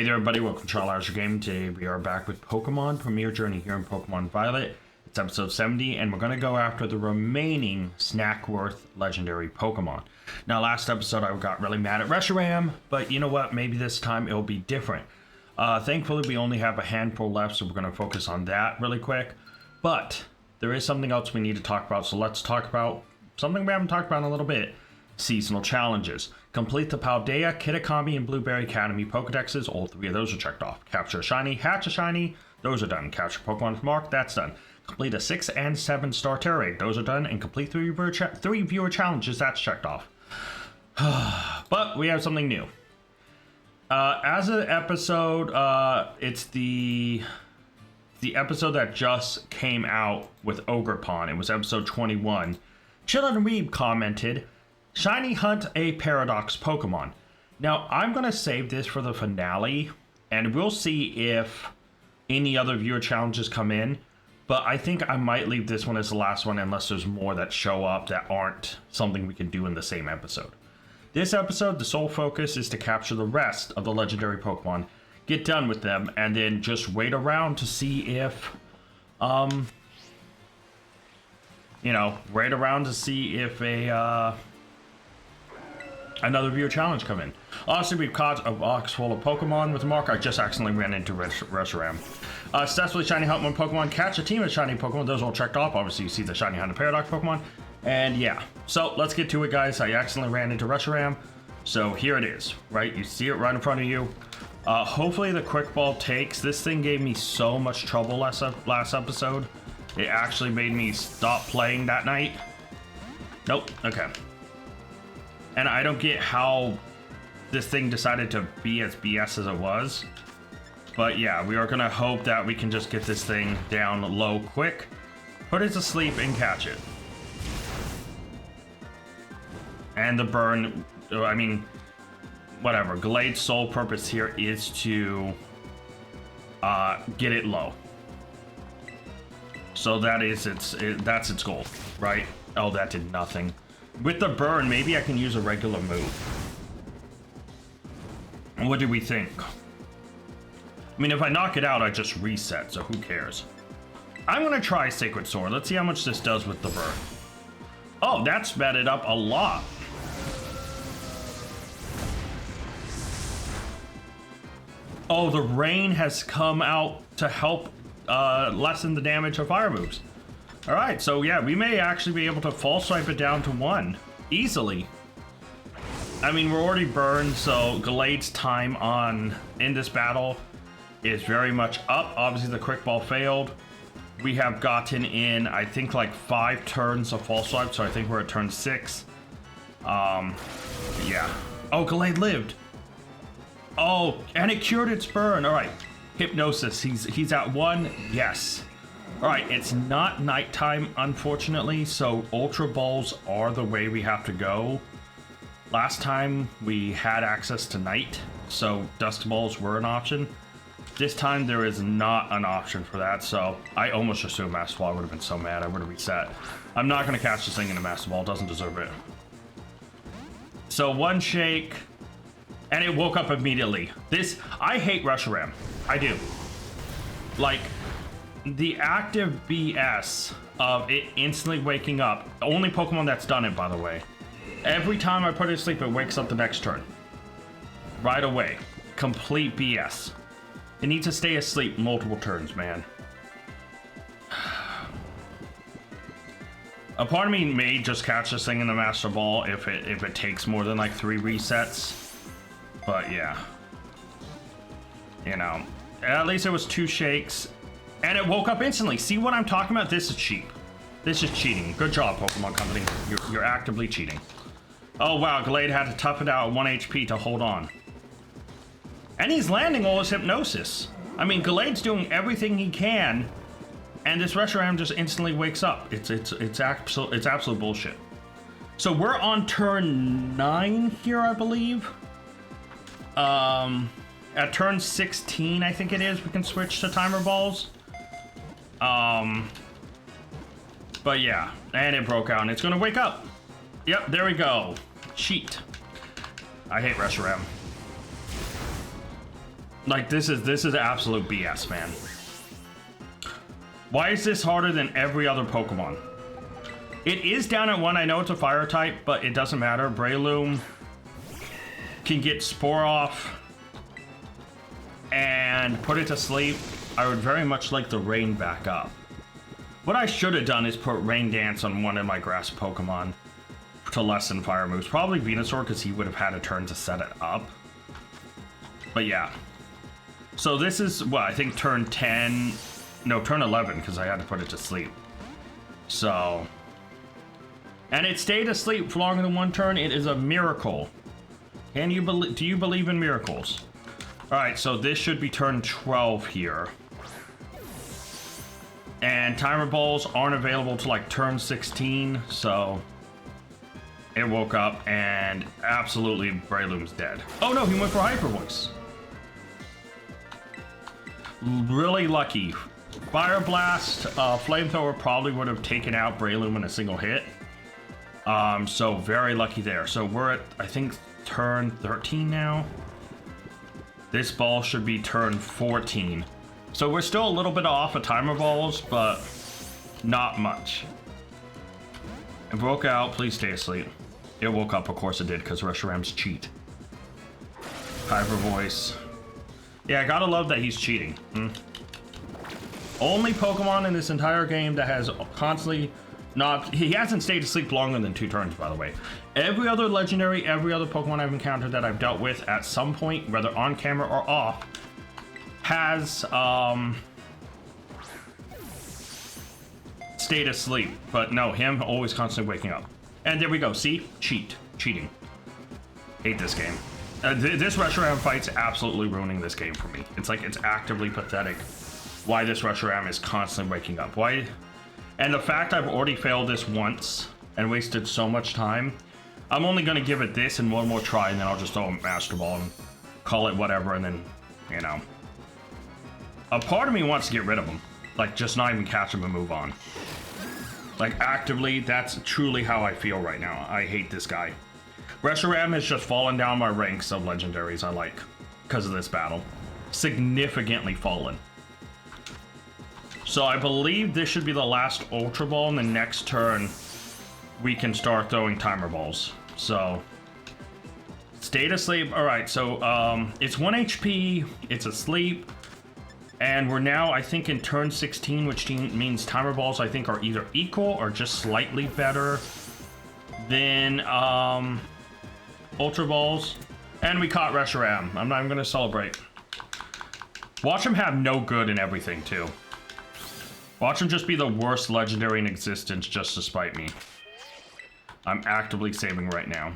Hey there everybody, welcome to Trial Azure Game. Today we are back with Pokemon Premier Journey here in Pokemon Violet. It's episode 70 and we're going to go after the remaining snack-worth legendary Pokemon. Now last episode I got really mad at Reshiram, but you know what, maybe this time it'll be different. Thankfully we only have a handful left, so we're going to focus on that really quick. But there is something else we need to talk about, so let's talk about something we haven't talked about in a little bit. Seasonal challenges. Complete the Paldea, Kitakami, and Blueberry Academy Pokedexes. All three of those are checked off. Capture a shiny, hatch a shiny. Those are done. Capture Pokemon from Mark. That's done. Complete a 6 and 7 star Terra Raid. Those are done. And complete three viewer challenges. That's checked off. But we have something new. As an episode, it's the episode that just came out with Ogerpon. It was episode 21. Chillin' Weeb commented, "Shiny hunt a Paradox Pokemon." Now, I'm going to save this for the finale, and we'll see if any other viewer challenges come in. But I think I might leave this one as the last one unless there's more that show up that aren't something we can do in the same episode. This episode, the sole focus is to capture the rest of the legendary Pokemon, get done with them, and then just wait around to see if, wait around to see if another viewer challenge come in. Also, we've caught a box full of Pokemon with Mark. I just accidentally ran into Reshiram. Successfully shiny hunt one Pokemon, catch a team of shiny Pokemon. Those all checked off. Obviously, you see the shiny hunt and Paradox Pokemon. And yeah, so let's get to it, guys. I accidentally ran into Reshiram. So here it is, right? You see it right in front of you. Hopefully the quick ball takes. This thing gave me so much trouble last episode. It actually made me stop playing that night. Nope, okay. And I don't get how this thing decided to be as BS as it was. But yeah, we are going to hope that we can just get this thing down low quick, put it to sleep, and catch it. And the burn, I mean, whatever. Glade's sole purpose here is to get it low. So that is that's its goal, right? Oh, that did nothing. With the burn, maybe I can use a regular move. What do we think? I mean, if I knock it out, I just reset, so who cares? I'm gonna try Sacred Sword. Let's see how much this does with the burn. Oh, that sped it up a lot. Oh, the rain has come out to help lessen the damage of fire moves. All right, so yeah, we may actually be able to false swipe it down to 1 easily. I mean, we're already burned, so Glade's time in this battle is very much up. Obviously, the quick ball failed. We have gotten in, I think, like 5 turns of false swipe, so I think we're at turn 6. Yeah. Oh, Glade lived. Oh, and it cured its burn. All right, Hypnosis. He's at 1. Yes. All right, it's not nighttime, unfortunately, so Ultra Balls are the way we have to go. Last time we had access to night, so Dusk Balls were an option. This time there is not an option for that, so I almost assumed Master Ball. I would have been so mad. I would have reset. I'm not going to catch this thing in a Master Ball. It doesn't deserve it. So 1 shake, and it woke up immediately. I hate Reshiram. I do. Like, the active BS of it instantly waking up. The only Pokemon that's done it, by the way. Every time I put it to sleep, it wakes up the next turn. Right away. Complete BS. It needs to stay asleep multiple turns, man. A part of me may just catch this thing in the Master Ball if it takes more than like 3 resets. But yeah. You know. At least it was 2 shakes. And it woke up instantly. See what I'm talking about? This is cheap. This is cheating. Good job, Pokemon Company. You're actively cheating. Oh, wow. Glade had to tough it out at 1 HP to hold on. And he's landing all his Hypnosis. I mean, Glade's doing everything he can, and this Reshiram just instantly wakes up. It's absolute bullshit. So we're on turn 9 here, I believe. At turn 16, I think it is, we can switch to Timer Balls. But yeah, and it broke out, and it's gonna wake up. Yep, there we go. Cheat. I hate Reshiram. Like, this is absolute BS, man. Why is this harder than every other Pokemon? It is down at 1. I know it's a fire type, but it doesn't matter. Breloom can get Spore off and put it to sleep. I would very much like the Rain back up. What I should have done is put Rain Dance on one of my grass Pokemon to lessen fire moves. Probably Venusaur, because he would have had a turn to set it up. But yeah. So this is, well, I think turn 10... No, turn 11, because I had to put it to sleep. So... And it stayed asleep for longer than 1 turn. It is a miracle. Can you believe... Do you believe in miracles? Alright, so this should be turn 12 here. And Timer Balls aren't available to like turn 16, so... It woke up and absolutely Breloom's dead. Oh no, he went for Hyper Voice. Really lucky. Fire Blast, Flamethrower probably would have taken out Breloom in a single hit. So very lucky there. So we're at, I think, turn 13 now. This ball should be turn 14. So we're still a little bit off of Timer Balls, but not much. It broke out, please stay asleep. It woke up, of course it did, because Reshiram's cheat. Hyper Voice. Yeah, I gotta love that he's cheating. Only Pokemon in this entire game that has constantly not... He hasn't stayed asleep longer than 2 turns, by the way. Every other legendary, every other Pokemon I've encountered that I've dealt with at some point, whether on camera or off, has stayed asleep. But no, him always constantly waking up. And there we go. See? Cheating. Hate this game. This Reshiram fight's absolutely ruining this game for me. It's like, it's actively pathetic why this Reshiram is constantly waking up. Why? And the fact I've already failed this once and wasted so much time, I'm only going to give it this and one more try, and then I'll just throw a Master Ball and call it whatever, and then, you know. A part of me wants to get rid of him. Like, just not even catch him and move on. Like, actively, that's truly how I feel right now. I hate this guy. Reshiram has just fallen down my ranks of legendaries I like because of this battle. Significantly fallen. So I believe this should be the last Ultra Ball, and the next turn we can start throwing Timer Balls. So, stayed asleep. Alright, so it's 1 HP, it's asleep, and we're now, I think, in turn 16, which means Timer Balls, I think, are either equal or just slightly better than Ultra Balls. And we caught Reshiram. I'm not even going to celebrate. Watch him have no good in everything, too. Watch him just be the worst legendary in existence just to spite me. I'm actively saving right now.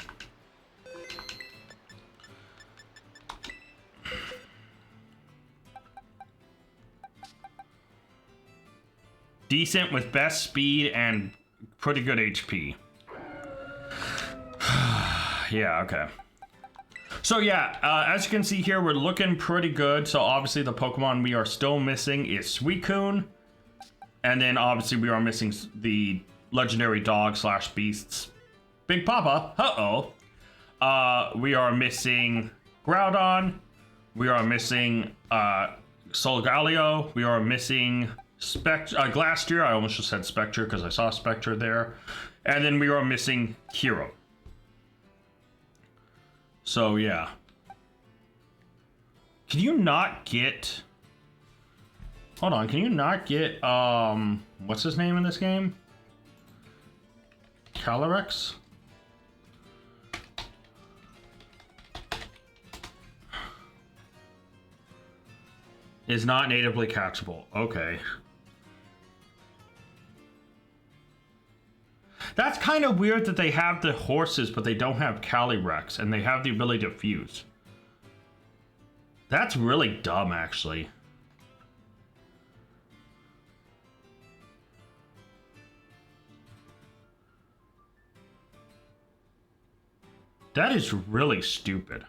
Decent with best speed and pretty good HP. Yeah, okay. So yeah, as you can see here, we're looking pretty good. So obviously the Pokemon we are still missing is Suicune. And then obviously we are missing the legendary dog slash beasts. Big Papa, uh-oh. We are missing Groudon. We are missing Solgaleo. We are missing Glastrier. I almost just said Spectre because I saw Spectre there. And then we are missing Hero. So yeah. Can you not get... Hold on, can you not get, what's his name in this game? Calyrex? Is not natively catchable. Okay. That's kind of weird that they have the horses, but they don't have Calyrex, and they have the ability to fuse. That's really dumb, actually. That is really stupid.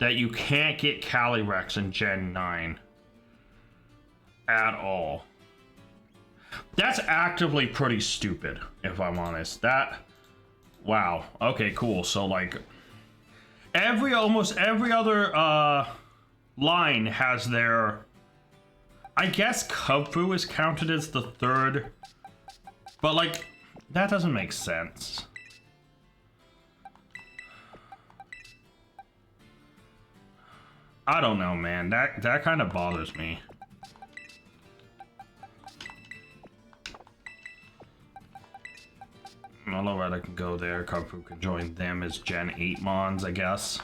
That you can't get Calyrex in Gen 9 at all. That's actively pretty stupid, if I'm honest. That, wow. Okay, cool. So like, almost every other line has their. I guess Kung Fu is counted as the third, but like that doesn't make sense. I don't know, man. That kind of bothers me. Alright, I can go there. Kung Fu can join them as Gen 8 Mons, I guess.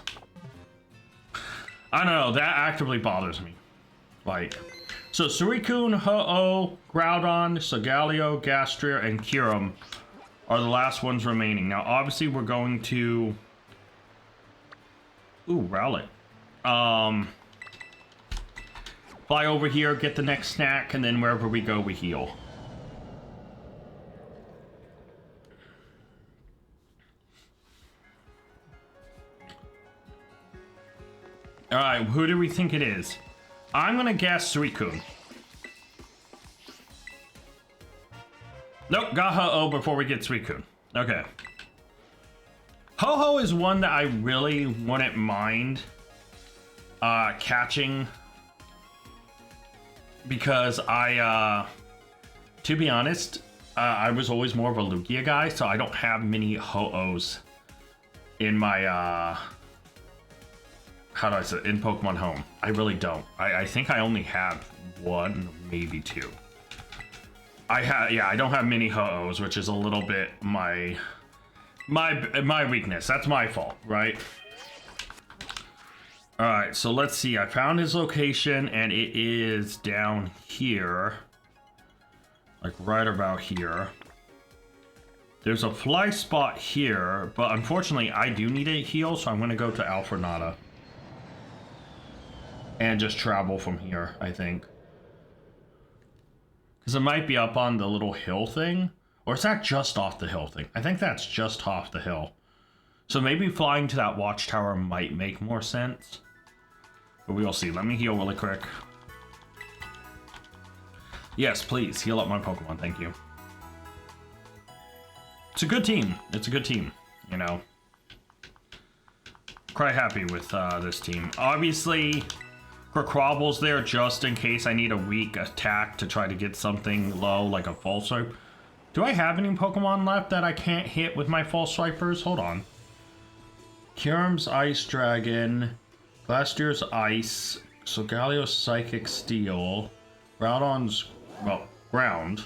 I don't know. That actively bothers me. Like, so Suicune, Ho-Oh, Groudon, Solgaleo, Gastria, and Kyurem are the last ones remaining. Now, obviously, we're going to... Ooh, Rowlet. Fly over here, get the next snack, and then wherever we go, we heal. Alright, who do we think it is? I'm gonna guess Suicune. Nope, got Ho-Oh before we get Suicune. Okay. Ho-Oh is one that I really wouldn't mind catching. Because to be honest, I was always more of a Lugia guy, so I don't have many Ho-Ohs in my, how do I say it? In Pokemon Home. I really don't. I think I only have one, maybe two. I don't have many Ho-Ohs, which is a little bit my weakness. That's my fault, right? Alright, so let's see. I found his location, and it is down here. Like, right about here. There's a fly spot here, but unfortunately, I do need a heal, so I'm going to go to Alfornada. And just travel from here, I think. Because it might be up on the little hill thing. Or is that just off the hill thing? I think that's just off the hill. So maybe flying to that watchtower might make more sense. But we'll see. Let me heal really quick. Yes, please. Heal up my Pokemon. Thank you. It's a good team. It's a good team, you know. Quite happy with this team. Obviously, Quaquabble's there just in case I need a weak attack to try to get something low, like a False Swipe. Do I have any Pokemon left that I can't hit with my False Swipers? Hold on. Kyurem's Ice Dragon, Glastier's Ice, Solgaleo's Psychic Steel, Groudon's, well, Ground,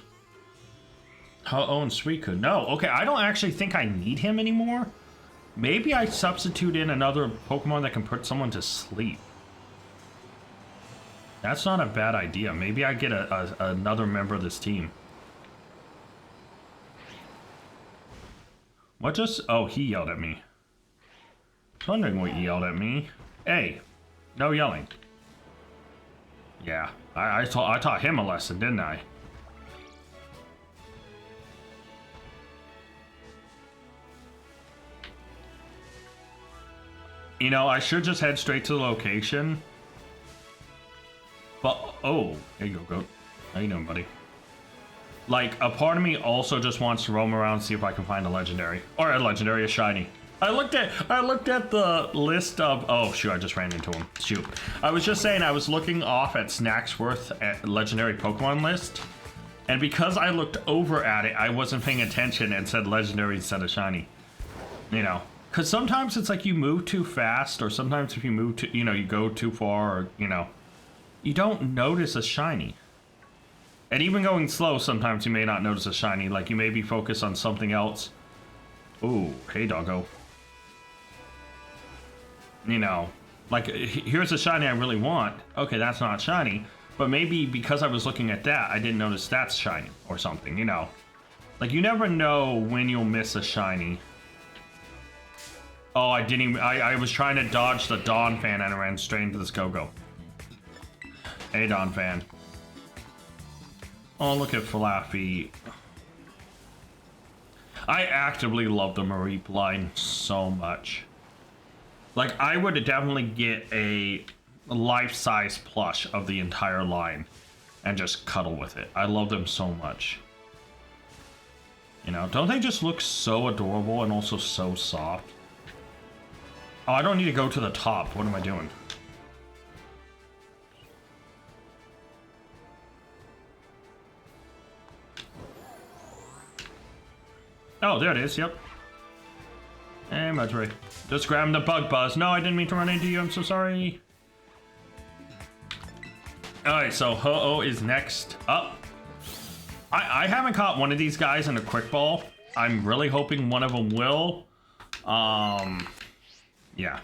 Ho-Oh and Suicune. No, okay, I don't actually think I need him anymore. Maybe I substitute in another Pokemon that can put someone to sleep. That's not a bad idea. Maybe I get another member of this team. What just... Oh, he yelled at me. I was wondering what he yelled at me. Hey, no yelling. Yeah, I taught him a lesson, didn't I? You know, I should just head straight to the location. But, oh, there you go, Goat. How you doing, buddy? Like, a part of me also just wants to roam around and see if I can find a legendary. Or a legendary, a shiny. I looked at the list of... Oh, shoot, I just ran into him. Shoot. I was just saying I was looking off at Snacksworth at legendary Pokemon list. And because I looked over at it, I wasn't paying attention and said legendary instead of shiny. You know. Because sometimes it's like you move too fast, or sometimes if you move too... You know, you go too far, or, you know... You don't notice a shiny. And even going slow, sometimes you may not notice a shiny. Like, you may be focused on something else. Ooh, hey, doggo. You know, like, here's a shiny I really want. Okay, that's not shiny. But maybe because I was looking at that, I didn't notice that's shiny or something, you know. Like, you never know when you'll miss a shiny. Oh, I didn't even... I was trying to dodge the Dawn fan and I ran straight into this Go-Go. Hey, Dawn fan. Oh, look at Flaffy. I actively love the Mareep line so much. Like, I would definitely get a life-size plush of the entire line and just cuddle with it. I love them so much. You know, don't they just look so adorable and also so soft? Oh, I don't need to go to the top. What am I doing? Oh, there it is. Yep. Hey, Mudray. Just grabbing the bug buzz. No, I didn't mean to run into you. I'm so sorry. Alright, so Ho-Oh is next up. I haven't caught one of these guys in a quick ball. I'm really hoping one of them will. Yeah.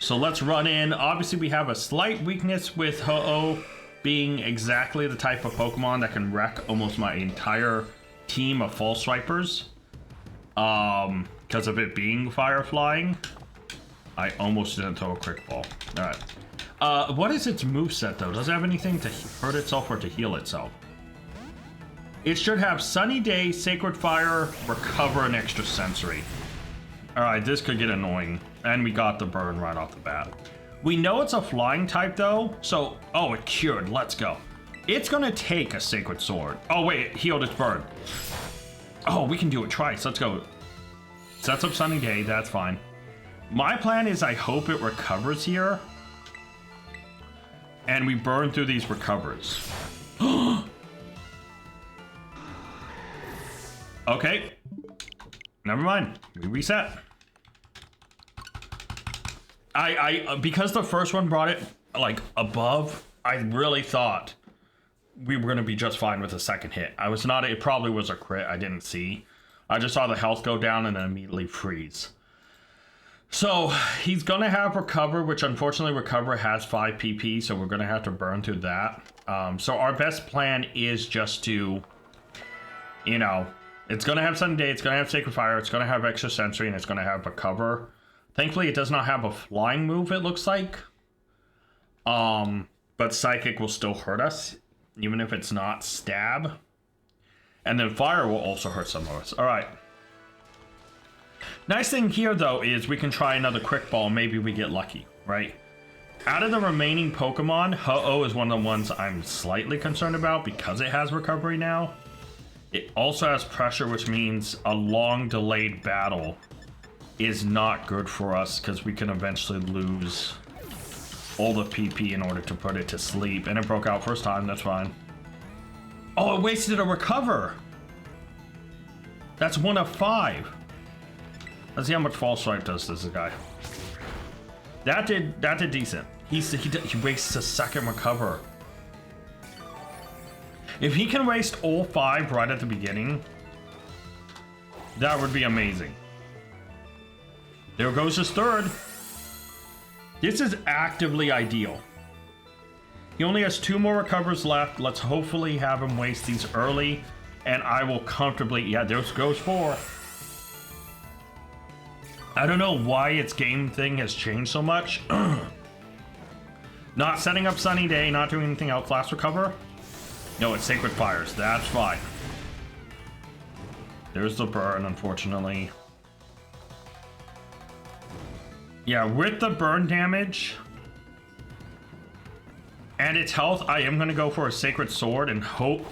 So let's run in. Obviously, we have a slight weakness with Ho-Oh being exactly the type of Pokemon that can wreck almost my entire team of False Swipers. Because of it being fire flying. I almost didn't throw a quick ball. Alright. What is its moveset though? Does it have anything to hurt itself or to heal itself? It should have Sunny Day, Sacred Fire, Recover, and Extra Sensory. Alright, this could get annoying. And we got the burn right off the bat. We know it's a flying type though, so... Oh, it cured. Let's go. It's gonna take a Sacred Sword. Oh wait, it healed its burn. Oh, we can do it twice. Let's go. Sets up Sunny Day, that's fine. My plan is I hope it recovers here. And we burn through these recovers. Okay. Never mind. We reset. Because the first one brought it, like, above, I really thought we were going to be just fine with the second hit. I was not, it probably was a crit I didn't see. I just saw the health go down and then immediately freeze. So, he's going to have Recover, which unfortunately Recover has 5 PP, so we're going to have to burn through that. So our best plan is just to, you know, it's going to have Sunday, it's going to have Sacred Fire, it's going to have Extra Sensory, and it's going to have Recover. Thankfully, it does not have a flying move, it looks like. But Psychic will still hurt us, even if it's not Stab. And then Fire will also hurt some of us. All right. Nice thing here, though, is we can try another Quick Ball. Maybe we get lucky, right? Out of the remaining Pokemon, Ho-Oh is one of the ones I'm slightly concerned about because it has Recovery now. It also has Pressure, which means a long delayed battle is not good for us because we can eventually lose all the PP in order to put it to sleep. And it broke out first time, that's fine. Oh, it wasted a Recover. That's 1 of 5. Let's see how much False Swipe does to this guy. That did decent. He wastes a second Recover. If he can waste all 5 right at the beginning, that would be amazing. There goes his third. This is actively ideal. He only has 2 more Recovers left. Let's hopefully have him waste these early, and I will comfortably... Yeah, there goes 4. I don't know why its game thing has changed so much. Not setting up Sunny Day, not doing anything else. Last Recover? No, it's Sacred Fires. That's fine. There's the burn, unfortunately. Yeah, with the burn damage and its health, I am going to go for a Sacred Sword and hope...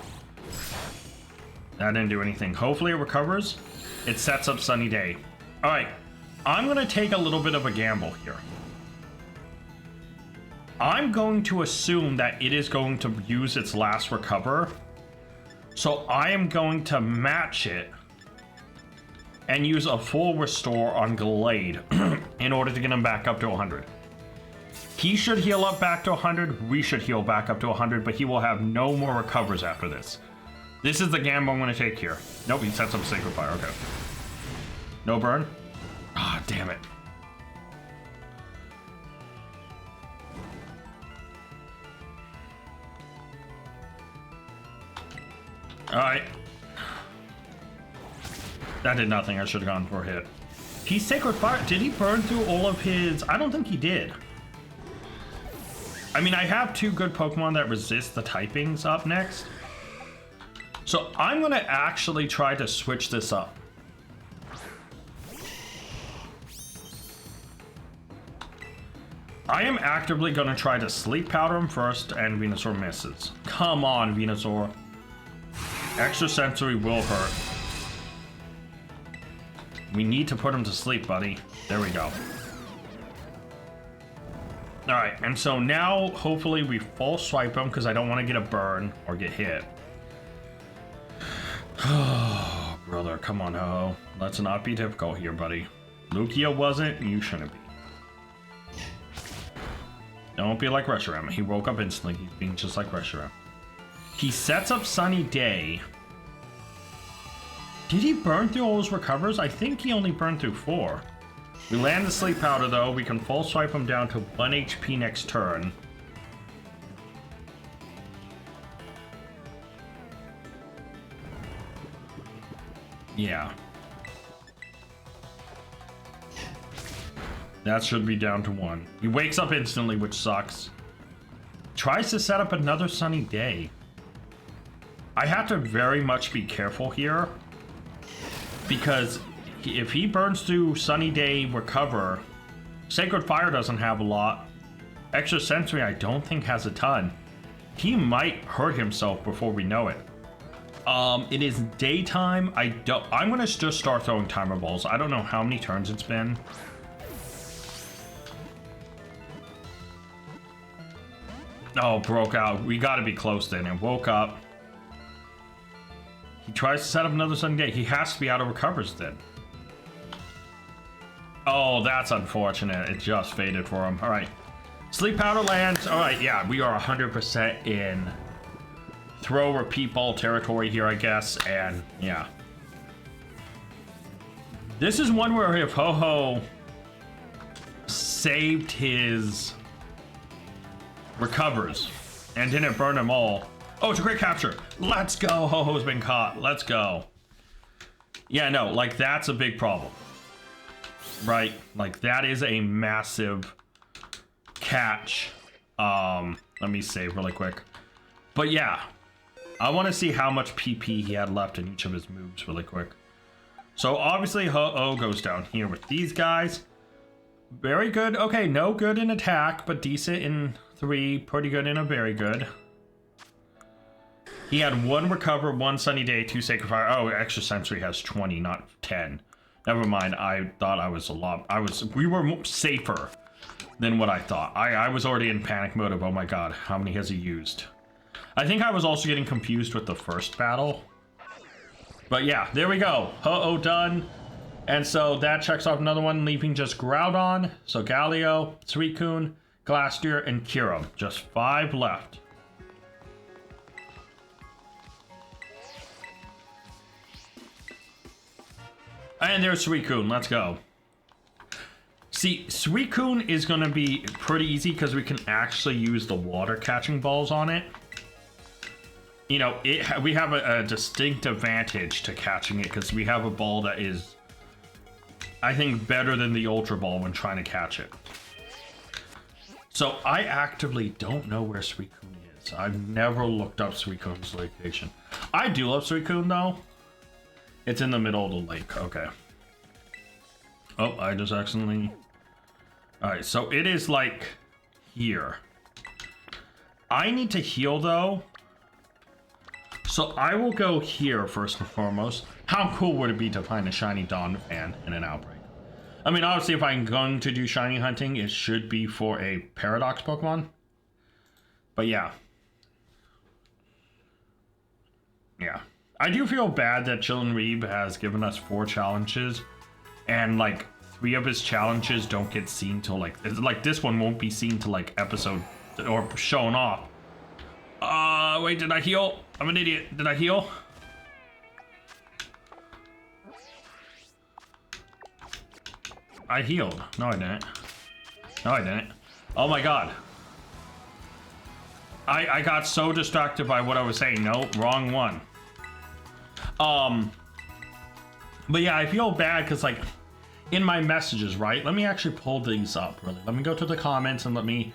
That didn't do anything. Hopefully it recovers. It sets up Sunny Day. Alright. I'm going to take a little bit of a gamble here. I'm going to assume that it is going to use its last Recover. So I am going to match it and use a full Restore on Glade in order to get him back up to 100. He should heal up back to 100. We should heal back up to 100, but he will have no more Recovers after this. This is the gamble I'm going to take here. Nope, he sets up Sacred Fire. Okay. No burn? Ah, damn it. Alright. That did nothing. I should have gone for a hit. He's Sacred Fire. Did he burn through all of his... I don't think he did. I mean, I have 2 good Pokemon that resist the typings up next. So I'm going to actually try to switch this up. I am actively going to try to Sleep Powder him first, and Venusaur misses. Come on, Venusaur. Extra Sensory will hurt. We need to put him to sleep, buddy. There we go. Alright, and so now, hopefully, we full swipe him because I don't want to get a burn or get hit. Oh, brother, come on, Ho. Let's not be difficult here, buddy. Lugia wasn't, you shouldn't be. Don't be like Reshiram. He woke up instantly. He's being just like Reshiram. He sets up Sunny Day. Did he burn through all his recovers? I think he only burned through 4. We land the sleep powder though. We can full swipe him down to 1 HP next turn. Yeah. That should be down to 1. He wakes up instantly, which sucks. Tries to set up another Sunny Day. I have to very much be careful here. Because if he burns through Sunny Day Recover, Sacred Fire doesn't have a lot. Extra Sensory I don't think has a ton. He might hurt himself before we know it. It is daytime. I'm gonna just start throwing timer balls. I don't know how many turns it's been. Oh, broke out. We gotta be close then. And woke up. He tries to set up another Sunny Day. He has to be out of recovers then. Oh, that's unfortunate. It just faded for him. All right. Sleep powder lands. All right, yeah, we are 100% in throw repeat ball territory here, I guess. And yeah. This is one where if Ho-Ho saved his recovers and didn't burn them all. Oh, it's a great capture. Let's go. Ho-Ho's been caught. Let's go. Yeah, no, like that's a big problem. Right? Like that is a massive catch. Let me save really quick. But yeah, I want to see how much PP he had left in each of his moves really quick. So obviously Ho-Oh goes down here with these guys. Very good. Okay, no good in attack, but decent in 3. Pretty good in a very good. He had 1 recover, 1 Sunny Day, 2 Sacred Fire. Oh, Extra Sensory has 20, not 10. Never mind. I thought I was a lot. We were safer than what I thought. I was already in panic mode of, oh my god, how many has he used? I think I was also getting confused with the first battle. But yeah, there we go. Uh-oh, done. And so that checks off another one, leaving just Groudon, so Galio, Suicune, Glastrier, and Kyurem. Just 5 left. And there's Suicune. Let's go. See, Suicune is going to be pretty easy because we can actually use the water catching balls on it. You know, we have a distinct advantage to catching it because we have a ball that is, I think, better than the Ultra Ball when trying to catch it. So I actively don't know where Suicune is. I've never looked up Suicune's location. I do love Suicune though. It's in the middle of the lake. Okay. Oh, I just accidentally... Alright, so it is like here. I need to heal though. So I will go here first and foremost. How cool would it be to find a Shiny Donphan in an outbreak? I mean, obviously if I'm going to do shiny hunting, it should be for a Paradox Pokemon. But yeah. Yeah. I do feel bad that Chillin' Reeb has given us 4 challenges, and like 3 of his challenges don't get seen till like this one won't be seen till like episode or shown off. Wait, did I heal? I'm an idiot. Did I heal? I healed. No, I didn't. No, I didn't. Oh my god. I got so distracted by what I was saying. No, wrong one. But yeah, I feel bad because like in my messages, right? Let me actually pull these up really. Let me go to the comments and let me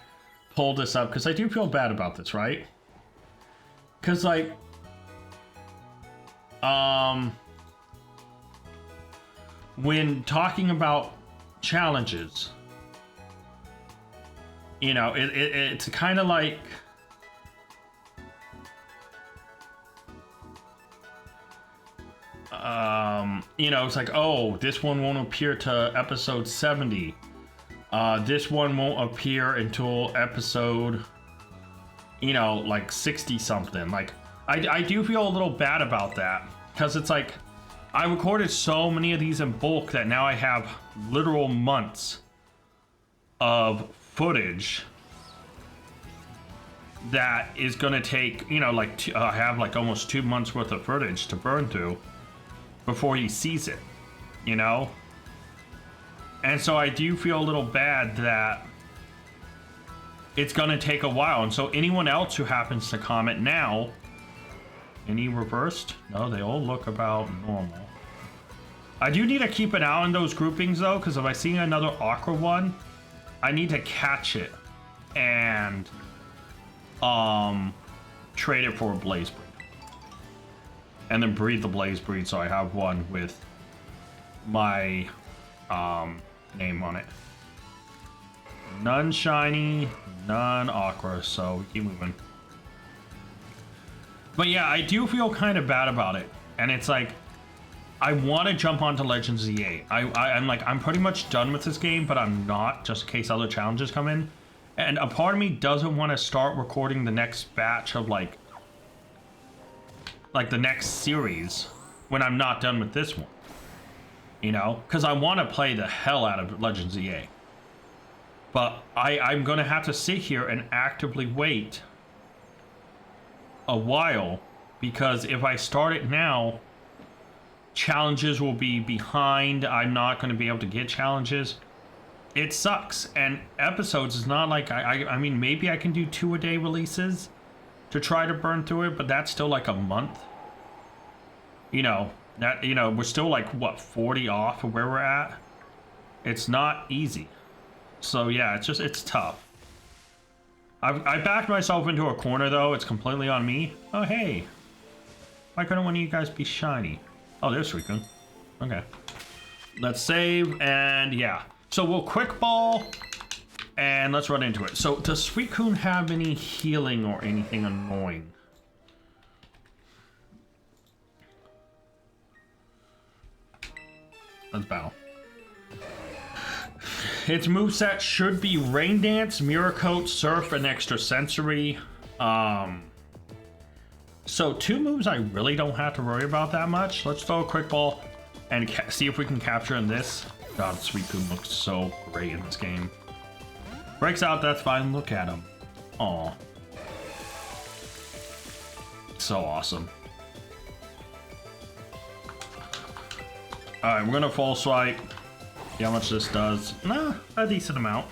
pull this up because I do feel bad about this, right? Because like, when talking about challenges, you know, it's kind of like, you know, it's like, oh, this one won't appear to episode 70. This one won't appear until episode, you know, like 60 something. Like, I do feel a little bad about that, because it's like, I recorded so many of these in bulk that now I have literal months of footage that is gonna take, you know, like, I have like almost 2 months worth of footage to burn through before he sees it, you know? And so I do feel a little bad that it's gonna take a while. And so anyone else who happens to comment now, any reversed? No, they all look about normal. I do need to keep an eye on those groupings though, because if I see another Aqua one, I need to catch it and trade it for a Blaze Breed. And then breed the Blaze Breed so I have one with my name on it. None shiny, none Aqua, so we keep moving. But yeah, I do feel kind of bad about it. And it's like, I want to jump onto Legends Z8. I'm like, I'm pretty much done with this game, but I'm not, just in case other challenges come in. And a part of me doesn't want to start recording the next batch of like the next series when I'm not done with this one. You know? Because I want to play the hell out of Legends Z8. But I'm going to have to sit here and actively wait a while, because if I start it now, challenges will be behind. I'm not going to be able to get challenges. It sucks. And episodes is not like, I mean, maybe I can do 2-a-day releases to try to burn through it, but that's still like a month. You know, that, you know, we're still like, what, 40 off of where we're at? It's not easy. So yeah, it's just, it's tough. I backed myself into a corner though. It's completely on me. Oh, hey. Why couldn't one of you guys be shiny? Oh, there's Suicune. Okay. Let's save, and yeah. So we'll quick ball, and let's run into it. So does Suicune have any healing or anything annoying? Let's battle. Its moveset should be Rain Dance, Mirror Coat, Surf, and Extrasensory. So 2 moves I really don't have to worry about that much. Let's throw a quick ball and see if we can capture in this. God, Suicune looks so great in this game. Breaks out, that's fine. Look at him. Aw. So awesome. Alright, we're gonna full swipe. See how much this does. Nah, a decent amount.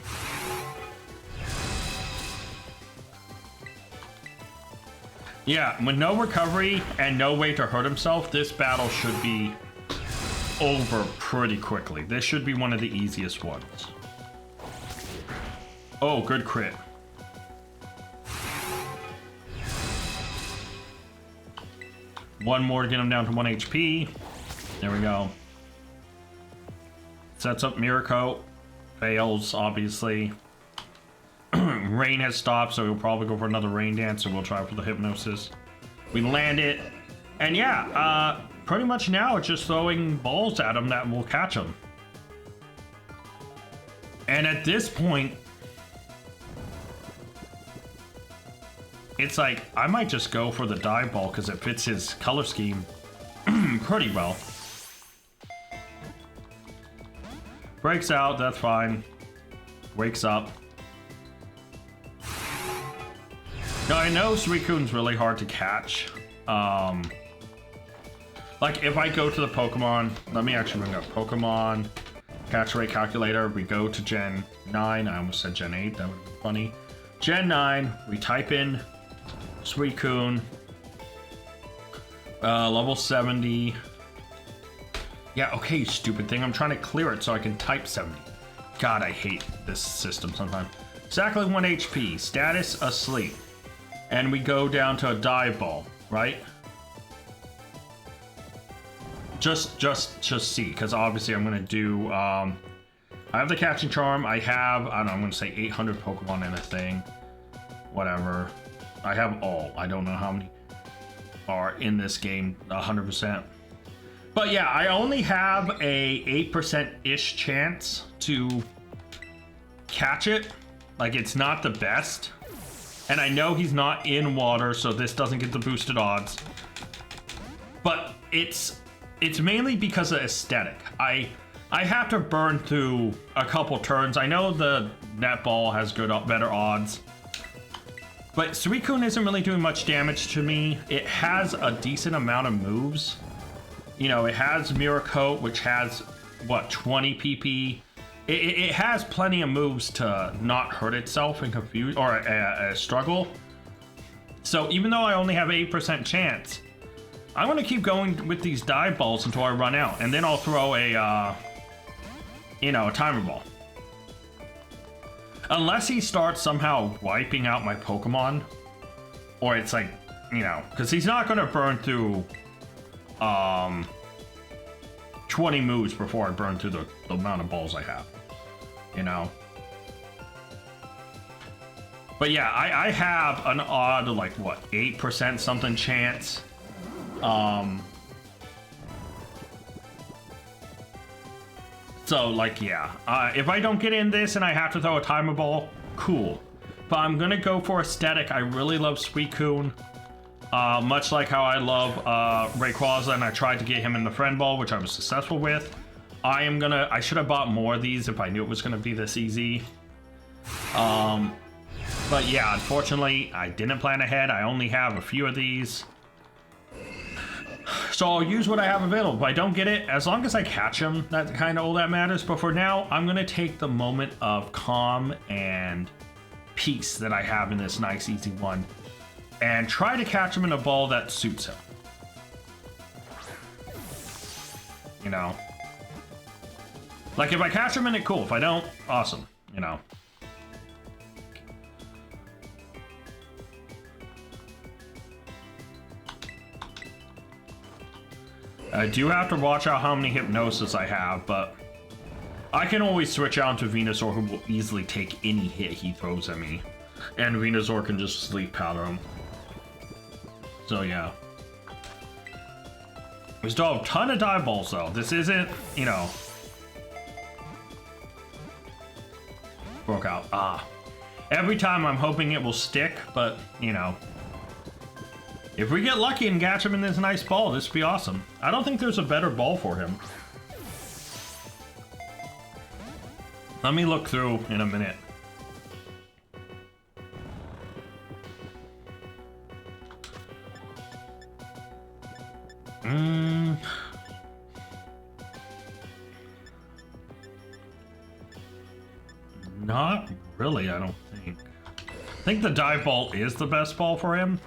Yeah, with no recovery and no way to hurt himself, this battle should be over pretty quickly. This should be one of the easiest ones. Oh, good crit. One more to get him down to 1 HP. There we go. Sets up Mirror Coat. Fails, obviously. Rain has stopped, so we'll probably go for another Rain Dance, and we'll try for the Hypnosis. We land it. And yeah, pretty much now it's just throwing balls at him that will catch him. And at this point, it's like, I might just go for the dive ball because it fits his color scheme pretty well. Breaks out, that's fine. Wakes up. Now I know Suicune's really hard to catch. Like if I go to the Pokemon, let me actually bring up Pokemon catch rate calculator. We go to Gen 9. I almost said Gen 8. That would be funny. Gen 9. We type in Suicune. Level 70. Yeah, okay, you stupid thing. I'm trying to clear it so I can type 70. God, I hate this system sometimes. Exactly 1 HP. Status asleep. And we go down to a dive ball, right? Just see, because obviously I'm gonna do. I have the catching charm. I have, I don't know, I'm gonna say 800 Pokemon in a thing. Whatever. I have all. I don't know how many are in this game. 100%. But yeah, I only have a 8%-ish chance to catch it. Like, it's not the best. And I know he's not in water, so this doesn't get the boosted odds. But it's mainly because of aesthetic. I have to burn through a couple turns. I know the netball has better odds. But Suicune isn't really doing much damage to me. It has a decent amount of moves. You know, it has Mirror Coat, which has, what, 20 PP? It has plenty of moves to not hurt itself and confuse, or struggle. So even though I only have 8% chance, I'm going to keep going with these dive balls until I run out. And then I'll throw a, you know, a timer ball. Unless he starts somehow wiping out my Pokemon. Or it's like, you know, because he's not going to burn through 20 moves before I burn through the amount of balls I have, you know. But yeah, I have an odd, like, what, 8% something chance. So, like, yeah, if I don't get in this and I have to throw a timer ball, cool. But I'm gonna go for aesthetic. I really love Suicune. Much like how I love Rayquaza, and I tried to get him in the friend ball, which I was successful with. I should have bought more of these if I knew it was gonna be this easy. But yeah, unfortunately, I didn't plan ahead. I only have a few of these. So I'll use what I have available. If I don't get it, as long as I catch him, that's kind of all that matters. But for now, I'm gonna take the moment of calm and peace that I have in this nice, easy one, and try to catch him in a ball that suits him. You know? Like, if I catch him in it, cool. If I don't, awesome. You know? I do have to watch out how many Hypnosis I have, but I can always switch out to Venusaur, who will easily take any hit he throws at me. And Venusaur can just Sleep Powder him. So yeah. We still have a ton of dive balls though. This isn't, you know. Broke out. Ah. Every time I'm hoping it will stick, but, you know. If we get lucky and catch him in this nice ball, this would be awesome. I don't think there's a better ball for him. Let me look through in a minute. Not really, I don't think. I think the dive ball is the best ball for him.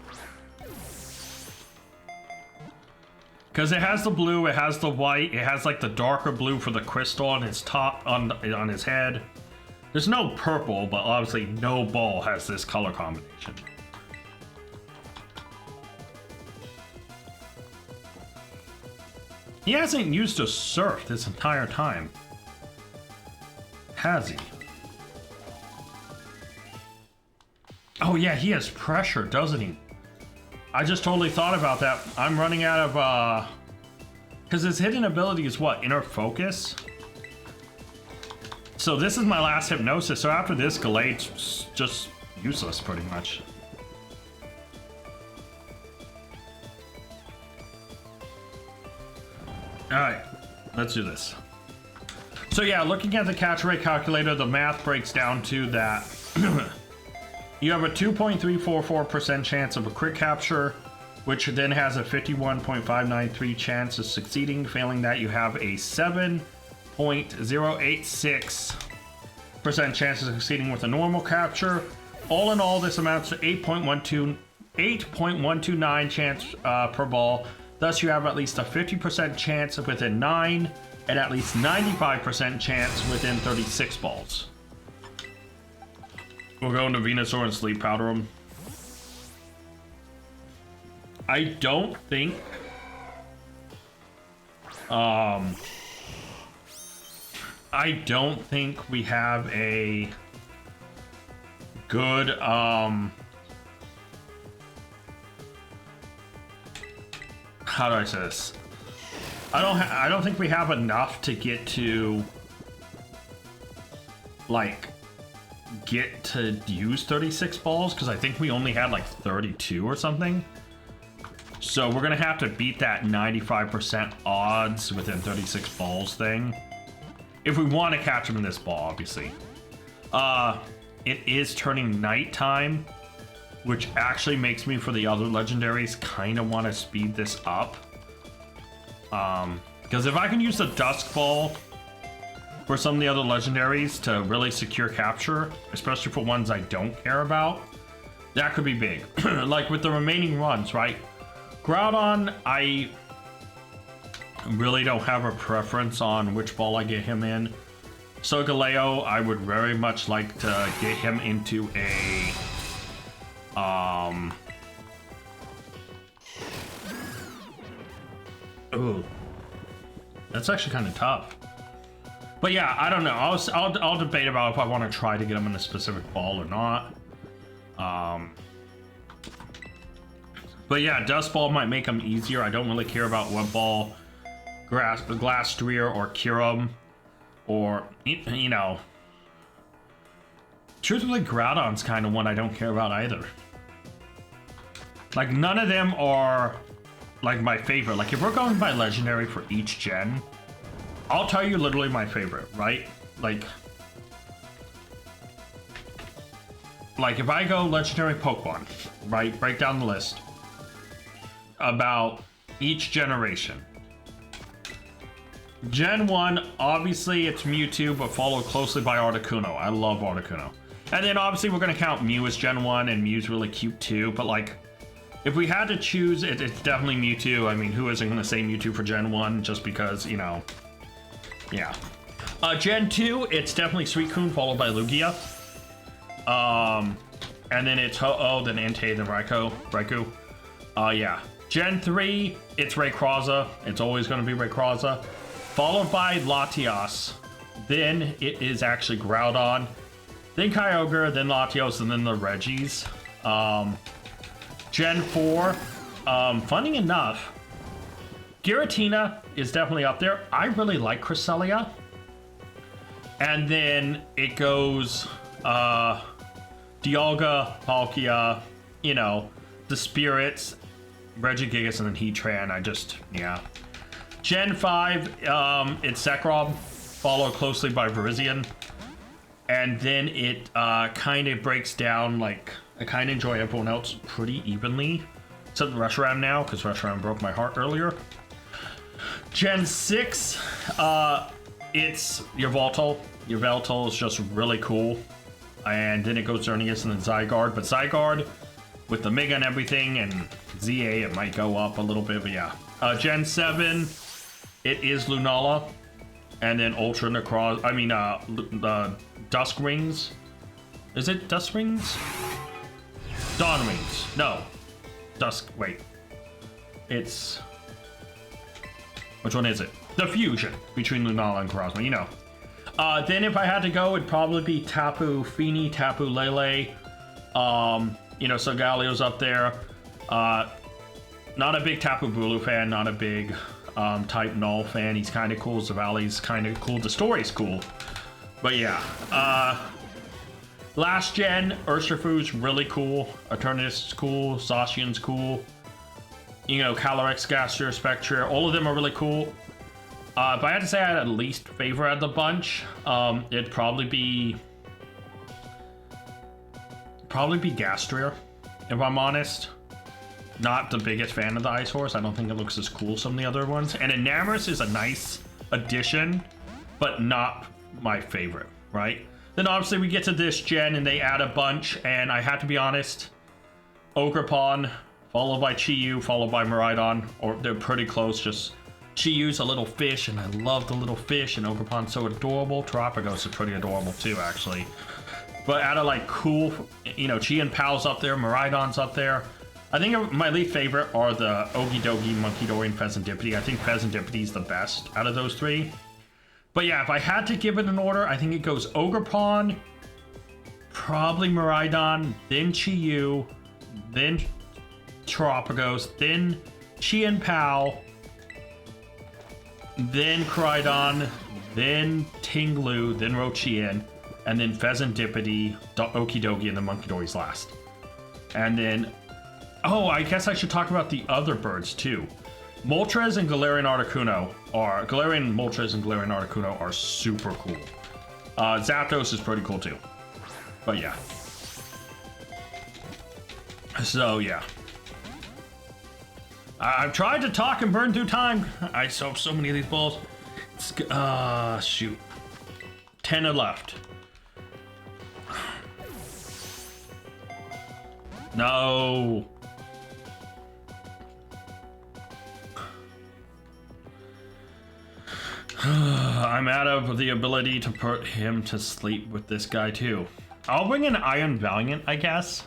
Because it has the blue, it has the white, it has like the darker blue for the crystal on his top, on his head. There's no purple, but obviously no ball has this color combination. He hasn't used a Surf this entire time. Has he? Oh yeah, he has pressure, doesn't he? I just totally thought about that. I'm running out of, because his hidden ability is what? Inner Focus? So this is my last Hypnosis, so after this, Gallade's just useless, pretty much. Alright, let's do this. So yeah, looking at the catch rate calculator, the math breaks down to that you have a 2.344% chance of a crit capture, which then has a 51.593 chance of succeeding. Failing that, you have a 7.086% chance of succeeding with a normal capture. All in all, this amounts to 8.129 chance per ball. Thus, you have at least a 50% chance within 9, and at least 95% chance within 36 balls. We'll go into Venusaur and Sleep Powder him. I don't think we have a good how do I say this? I don't think we have enough to get to like get to use 36 balls, because I think we only had like 32 or something. So we're gonna have to beat that 95% odds within 36 balls thing if we want to catch him in this ball, obviously. It is turning nighttime, which actually makes me, for the other legendaries, kind of want to speed this up. Because if I can use the Dusk Ball for some of the other legendaries to really secure capture, especially for ones I don't care about, that could be big. Like with the remaining runs, right? Groudon, I really don't have a preference on which ball I get him in. Solgaleo, I would very much like to get him into a ooh, that's actually kind of tough. But yeah, I don't know. I'll debate about if I want to try to get him in a specific ball or not. But yeah, Dust Ball might make him easier. I don't really care about what ball, Glastrier or Kyurem, or, you know. Truthfully, Groudon's kind of one I don't care about either. Like, none of them are, like, my favorite. Like, if we're going by Legendary for each gen, I'll tell you literally my favorite, right? Like if I go Legendary Pokemon, right? Break down the list about each generation. Gen 1, obviously it's Mewtwo, but followed closely by Articuno. I love Articuno. And then obviously we're going to count Mew as Gen 1, and Mew's really cute too, but like, if we had to choose, it's definitely Mewtwo. I mean, who isn't going to say Mewtwo for Gen 1 just because, you know, yeah. Gen 2, it's definitely Suicune, followed by Lugia. And then it's Ho-Oh, then Entei, then Raikou. Yeah. Gen 3, it's Rayquaza. It's always going to be Rayquaza. Followed by Latias. Then it is actually Groudon. Then Kyogre, then Latios, and then the Regis. Gen 4, funny enough, Giratina is definitely up there. I really like Cresselia. And then it goes Dialga, Palkia, you know, the Spirits, Regigigas, and then Heatran. Yeah. Gen 5, it's Zekrom, followed closely by Virizion. And then it kind of breaks down, like, I kind of enjoy everyone else pretty evenly. Except Reshiram now, because Reshiram broke my heart earlier. Gen 6, it's Yveltal. Yveltal is just really cool. And then it goes Xerneas and then Zygarde. But Zygarde, with the Mega and everything, and ZA, it might go up a little bit, but yeah. Gen 7, it is Lunala. And then Ultra Necroz, Dusk Rings. Is it Dusk Rings? Dawn Rings. No. Wait. It's... Which one is it? The fusion between Lunala and Cosmo, you know. Then if I had to go, it'd probably be Tapu Fini, Tapu Lele. You know, so Galio's up there. Not a big Tapu Bulu fan, not a big Type Null fan. He's kind of cool. Zavali's kind of cool. The story's cool. But yeah. Last gen, Urshifu's really cool. Eternatus is cool. Zacian's cool. You know, Calyrex, Gastier, Spectre, all of them are really cool. If I had to say I had a least favorite of the bunch, it'd probably be Gastrier, if I'm honest. Not the biggest fan of the Ice Horse. I don't think it looks as cool as some of the other ones. And Enamorus is a nice addition, but not my favorite, right? Then obviously we get to this gen and they add a bunch, and I have to be honest, Ogerpon, followed by Chi-Yu, followed by Miraidon, or they're pretty close. Just Chi-Yu's a little fish, and I love the little fish, and Ogerpon's so adorable. Terapagos is pretty adorable too, actually. But out of like cool, you know, Chi and Pal's up there, Miraidon's up there. I think my least favorite are the Okidogi, Munkidori, and Pheasantipity. I think Pheasantipity is the best out of those three. But yeah, if I had to give it an order, I think it goes Ogerpon, probably Miraidon, then Chi-Yu, then Terapagos, then Chi and Pal, then Crydon, then Tinglu, then Rochian, and then Pheasantipity, Okidogi, and the Monkeydory's last. And then, oh, I guess I should talk about the other birds too. Moltres and Galarian Articuno are super cool. Zapdos is pretty cool too. But yeah. So yeah. I've tried to talk and burn through time. I saw so many of these balls. Shoot. 10 are left. No. I'm out of the ability to put him to sleep with this guy too. I'll bring an Iron Valiant, I guess.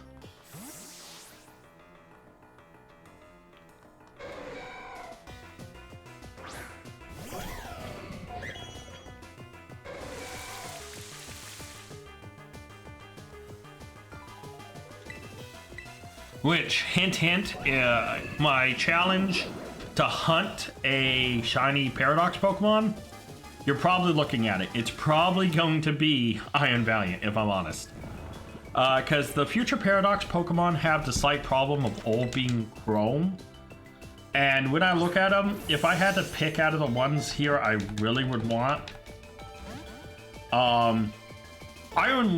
Which, hint, hint, my challenge to hunt a shiny Paradox Pokemon, you're probably looking at it. It's probably going to be Iron Valiant, if I'm honest. Because the future Paradox Pokemon have the slight problem of all being Chrome. And when I look at them, if I had to pick out of the ones here I really would want, Iron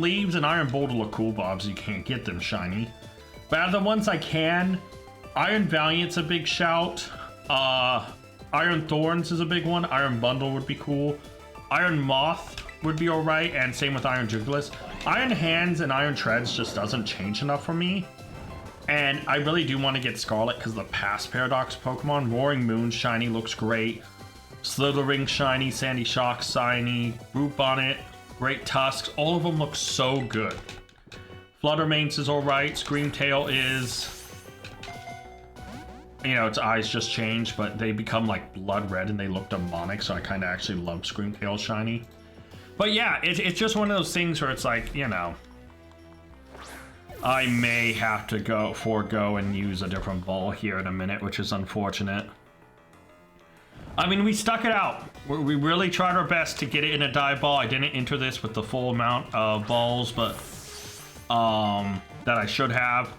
Leaves and Iron Boulder look cool, but obviously you can't get them shiny. But out of the ones I can, Iron Valiant's a big shout. Iron Thorns is a big one. Iron Bundle would be cool. Iron Moth would be alright, and same with Iron Jugulis. Iron Hands and Iron Treads just doesn't change enough for me. And I really do want to get Scarlet because the past Paradox Pokemon. Roaring Moon shiny looks great. Slithering shiny, Sandy Shock shiny, Root Bonnet, Great Tusks. All of them look so good. Fluttermane's is alright. Screamtail is, you know, its eyes just change, but they become like blood red and they look demonic, so I kind of actually love Screamtail shiny. But yeah, it's just one of those things where it's like, you know, I may have to forego and use a different ball here in a minute, which is unfortunate. I mean, we stuck it out. We really tried our best to get it in a dive ball. I didn't enter this with the full amount of balls, but that I should have.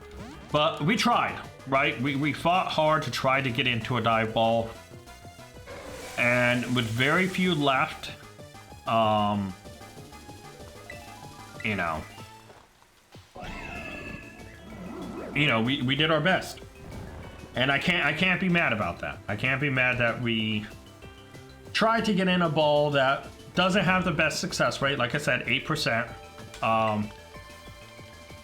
But we tried, right? We fought hard to try to get into a dive ball. And with very few left, you know, we did our best. And I can't be mad about that. I can't be mad that we tried to get in a ball that doesn't have the best success rate. Like I said, 8%.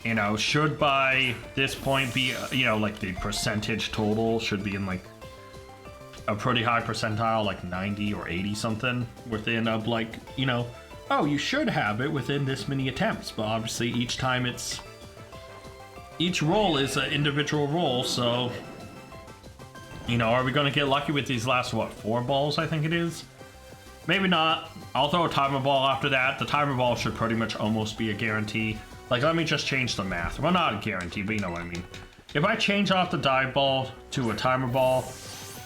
You know, should by this point be, you know, like the percentage total should be in like a pretty high percentile, like 90 or 80 something within of like, you know, oh, you should have it within this many attempts. But obviously each time each roll is an individual roll. So, you know, are we going to get lucky with these last, what, 4 balls, I think it is? Maybe not. I'll throw a timer ball after that. The timer ball should pretty much almost be a guarantee. Like, let me just change the math. Well, not a guarantee, but you know what I mean. If I change off the dive ball to a timer ball,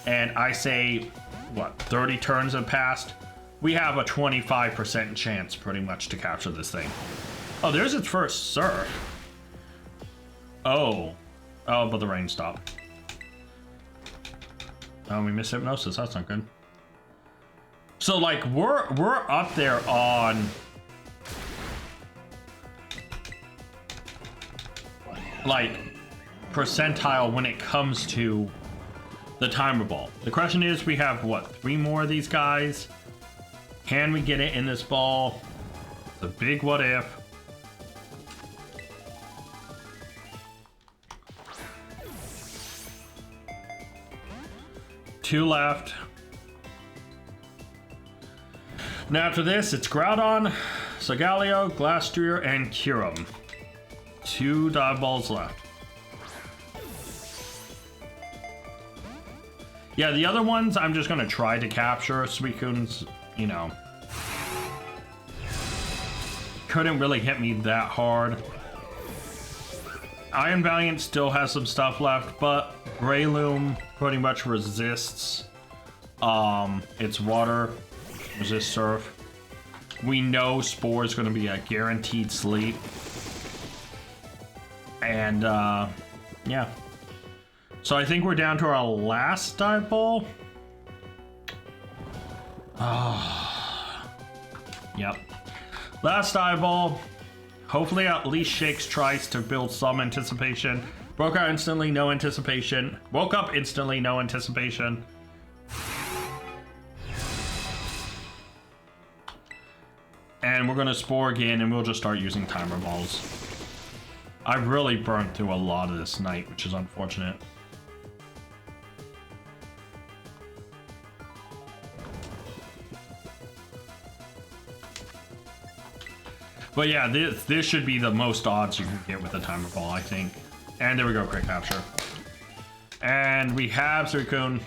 and I say, what, 30 turns have passed, we have a 25% chance, pretty much, to capture this thing. Oh, there's its first surf. Oh, but the rain stopped. Oh, we missed Hypnosis. That's not good. So, like, we're up there on, like, percentile when it comes to the timer ball. The question is, we have, what, 3 more of these guys? Can we get it in this ball? It's a big what if. Two left. Now after this, it's Groudon, Solgaleo, Glastrier, and Kyurem. 2 dive balls left. Yeah, the other ones I'm just gonna try to capture. Suicune's, you know, couldn't really hit me that hard. Iron Valiant still has some stuff left, but Breloom pretty much resists It's water, resist surf. We know Spore is going to be a guaranteed sleep. And, yeah. So I think we're down to our last dive ball. Yep. Last dive ball. Hopefully at least Shakes tries to build some anticipation. Broke out instantly, no anticipation. Woke up instantly, no anticipation. And we're gonna Spore again, and we'll just start using timer balls. I really burned through a lot of this night, which is unfortunate. But yeah, this should be the most odds you can get with a timer ball, I think. And there we go, crit capture. And we have Suicune,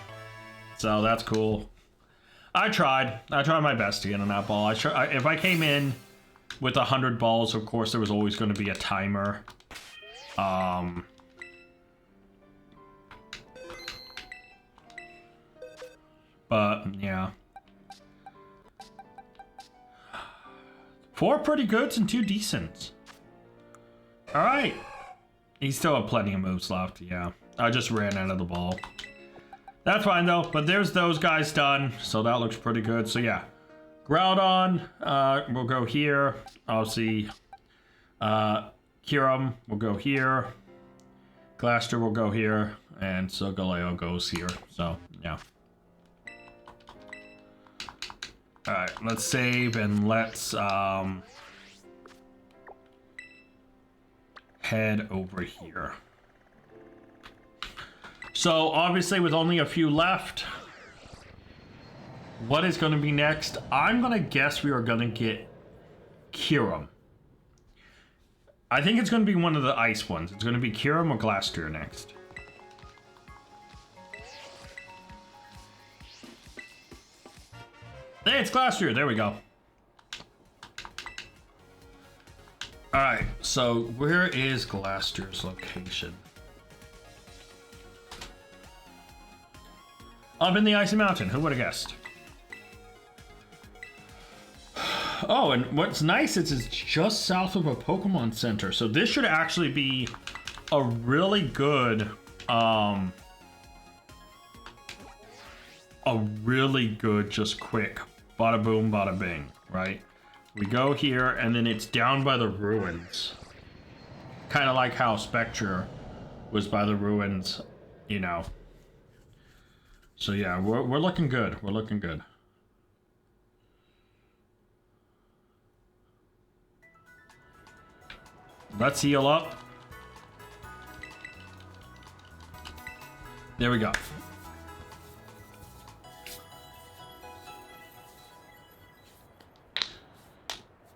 so that's cool. I tried my best to get on that ball. If I came in with 100 balls, of course there was always going to be a timer. But yeah. 4 pretty goods and 2 decents. Alright. He still have plenty of moves left, yeah. I just ran out of the ball. That's fine though, but there's those guys done, so that looks pretty good. So yeah. Groudon, we'll go here. Obviously, Kyurem will go here. Glaster will go here. And Solgaleo goes here, so yeah. Alright, let's save and let's head over here. So obviously with only a few left, what is going to be next? I'm going to guess we are going to get Kyurem. I think it's going to be one of the ice ones. It's going to be Kyurem or Glaster next. Hey, it's Glaster. There we go. Alright, so where is Glaster's location? Up in the Icy Mountain. Who would have guessed? Oh, and what's nice is it's just south of a Pokemon Center. So this should actually be a really good, just quick bada boom, bada bing, right? We go here, and then it's down by the ruins. Kind of like how Spectre was by the ruins, you know. So yeah, we're looking good. We're looking good. Let's heal up. There we go.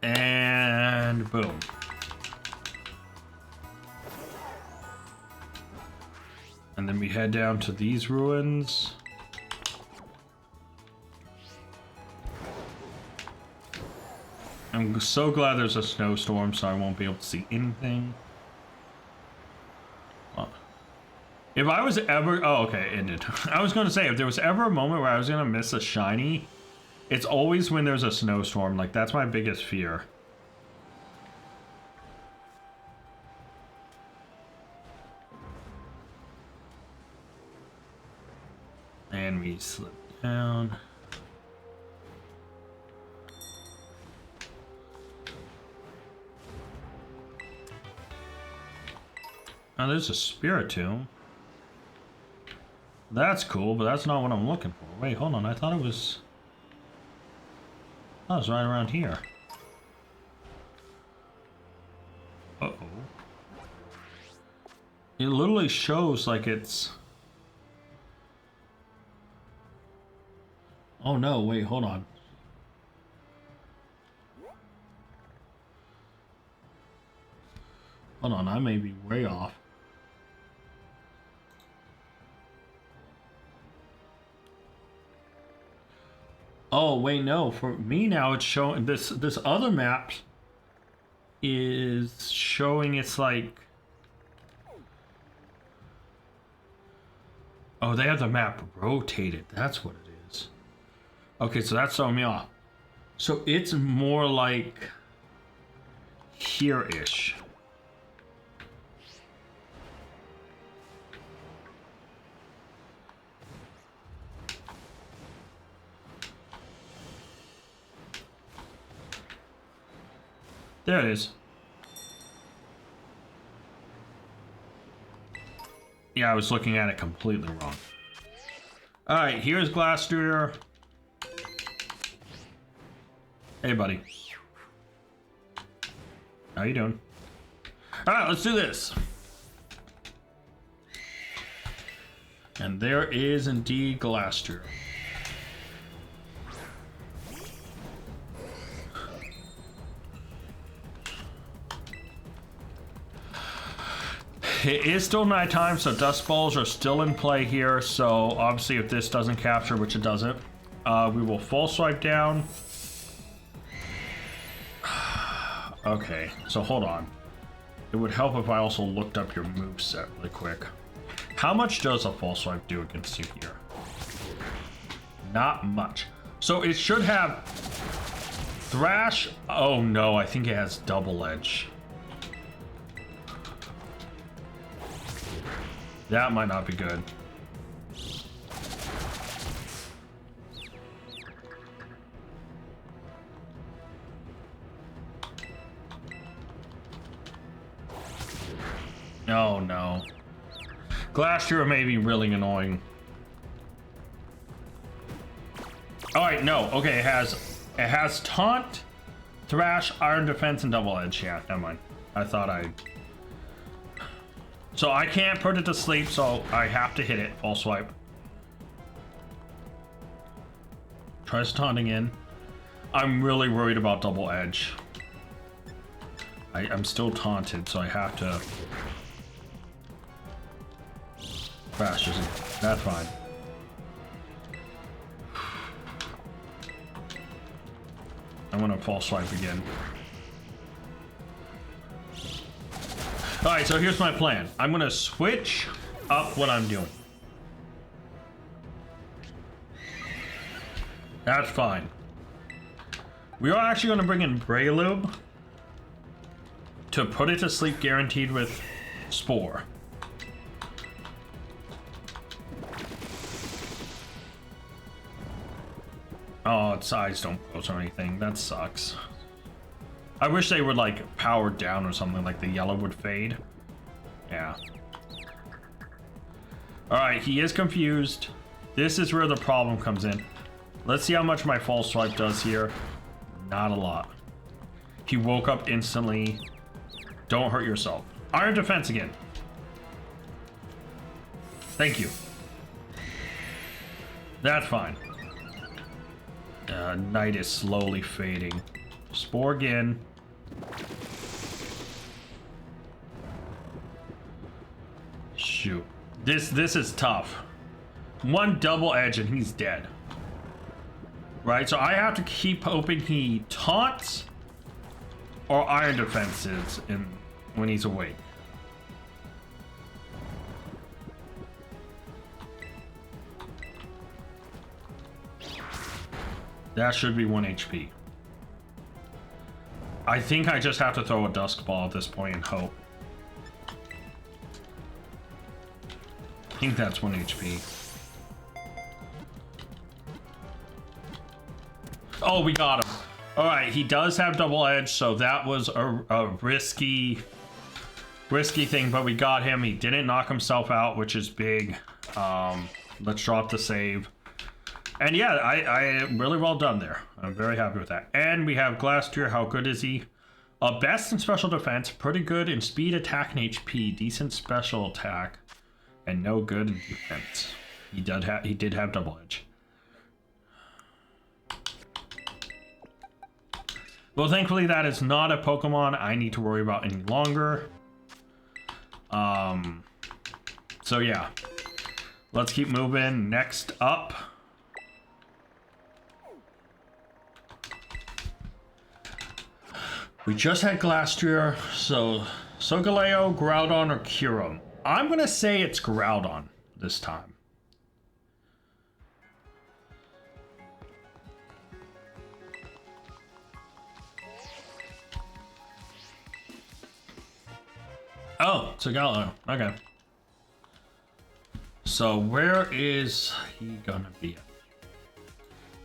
And boom. And then we head down to these ruins. I'm so glad there's a snowstorm, so I won't be able to see anything. If I was ever... Oh, okay, it ended. I was going to say, if there was ever a moment where I was going to miss a shiny, it's always when there's a snowstorm. Like, that's my biggest fear. And we slip down. Oh, there's a Spiritomb. That's cool, but that's not what I'm looking for. Wait, hold on. I thought it was... Oh, it's right around here. Uh-oh. It literally shows like it's... Oh no, wait, hold on. Hold on, I may be way off. Oh, wait, no. For me now, it's showing... This other map is showing it's like... Oh, they have the map rotated. That's what it is. Okay, so that's throwing me off. So it's more like here-ish. There it is. Yeah, I was looking at it completely wrong. Alright, here's Glastrier. Hey, buddy. How you doing? Alright, let's do this. And there is indeed Glastrier. It is still nighttime, so dust balls are still in play here. So obviously if this doesn't capture, which it doesn't, we will full swipe down. Okay, so hold on. It would help if I also looked up your moveset really quick. How much does a full swipe do against you here? Not much. So it should have Thrash. Oh no, I think it has double edge. That might not be good. Oh no. Glastrier may be really annoying. Alright, no. Okay, it has Taunt, Thrash, Iron Defense, and Double Edge. Yeah, never mind. I thought So I can't put it to sleep, so I have to hit it. Full swipe. Tries taunting in. I'm really worried about Double Edge. I'm still taunted, so I have to... Thrash isn't... That's fine. I'm gonna false swipe again. Alright, so here's my plan. I'm gonna switch up what I'm doing. That's fine. We are actually gonna bring in Breloom to put it to sleep guaranteed with Spore. Oh, its eyes don't close or anything. That sucks. I wish they would like power down or something, like the yellow would fade. Yeah. Alright, he is confused. This is where the problem comes in. Let's see how much my false swipe does here. Not a lot. He woke up instantly. Don't hurt yourself. Iron Defense again. Thank you. That's fine. Night is slowly fading. Spore again. Shoot. This is tough. One double edge and he's dead. Right, so I have to keep hoping he taunts or Iron Defenses when he's awake. That should be 1 HP. I think I just have to throw a Dusk Ball at this point and hope. I think that's 1 HP. Oh, we got him. Alright, he does have double edge, so that was a risky thing, but we got him. He didn't knock himself out, which is big. Let's drop the save. And yeah, I really well done there. I'm very happy with that. And we have Glastrier. How good is he? Best in special defense, pretty good in speed, attack, and HP. Decent special attack, and no good in defense. He did have double edge. Well, thankfully that is not a Pokemon I need to worry about any longer. So yeah, let's keep moving. Next up, we just had Glastrier, so Solgaleo, Groudon, or Kyurem. I'm gonna say it's Groudon this time. Oh, it's a Gallo. Okay. So where is he gonna be?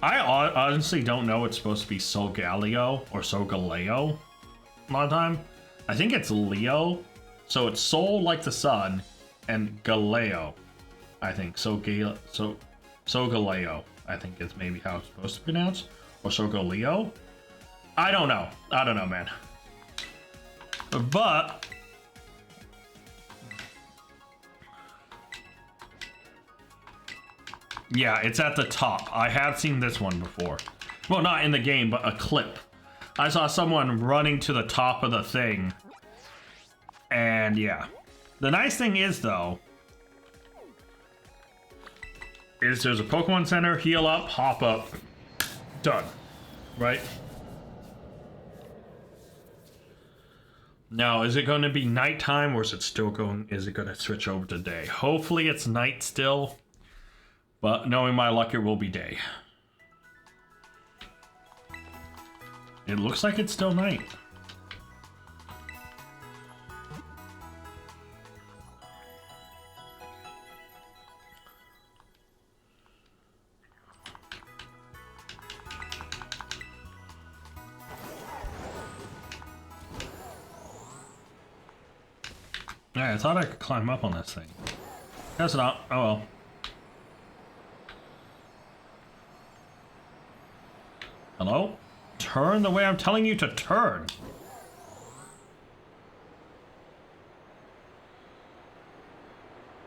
I honestly don't know. It's supposed to be Solgaleo or Solgaleo. A lot of time. I think it's Leo. So it's Sol like the sun, and Galeo. I think Solgaleo. I think is maybe how it's supposed to be pronounced, or Solgaleo. I don't know. I don't know, man. But yeah, it's at the top. I have seen this one before. Well, not in the game, but a clip. I saw someone running to the top of the thing. And yeah. The nice thing is, though, is there's a Pokemon Center, heal up, hop up. Done. Right? Now, is it going to be nighttime, or is it going to switch over to day? Hopefully it's night still. But knowing my luck, it will be day. It looks like it's still night. Yeah, I thought I could climb up on this thing. Guess not. Oh well. Hello? Turn the way I'm telling you to turn.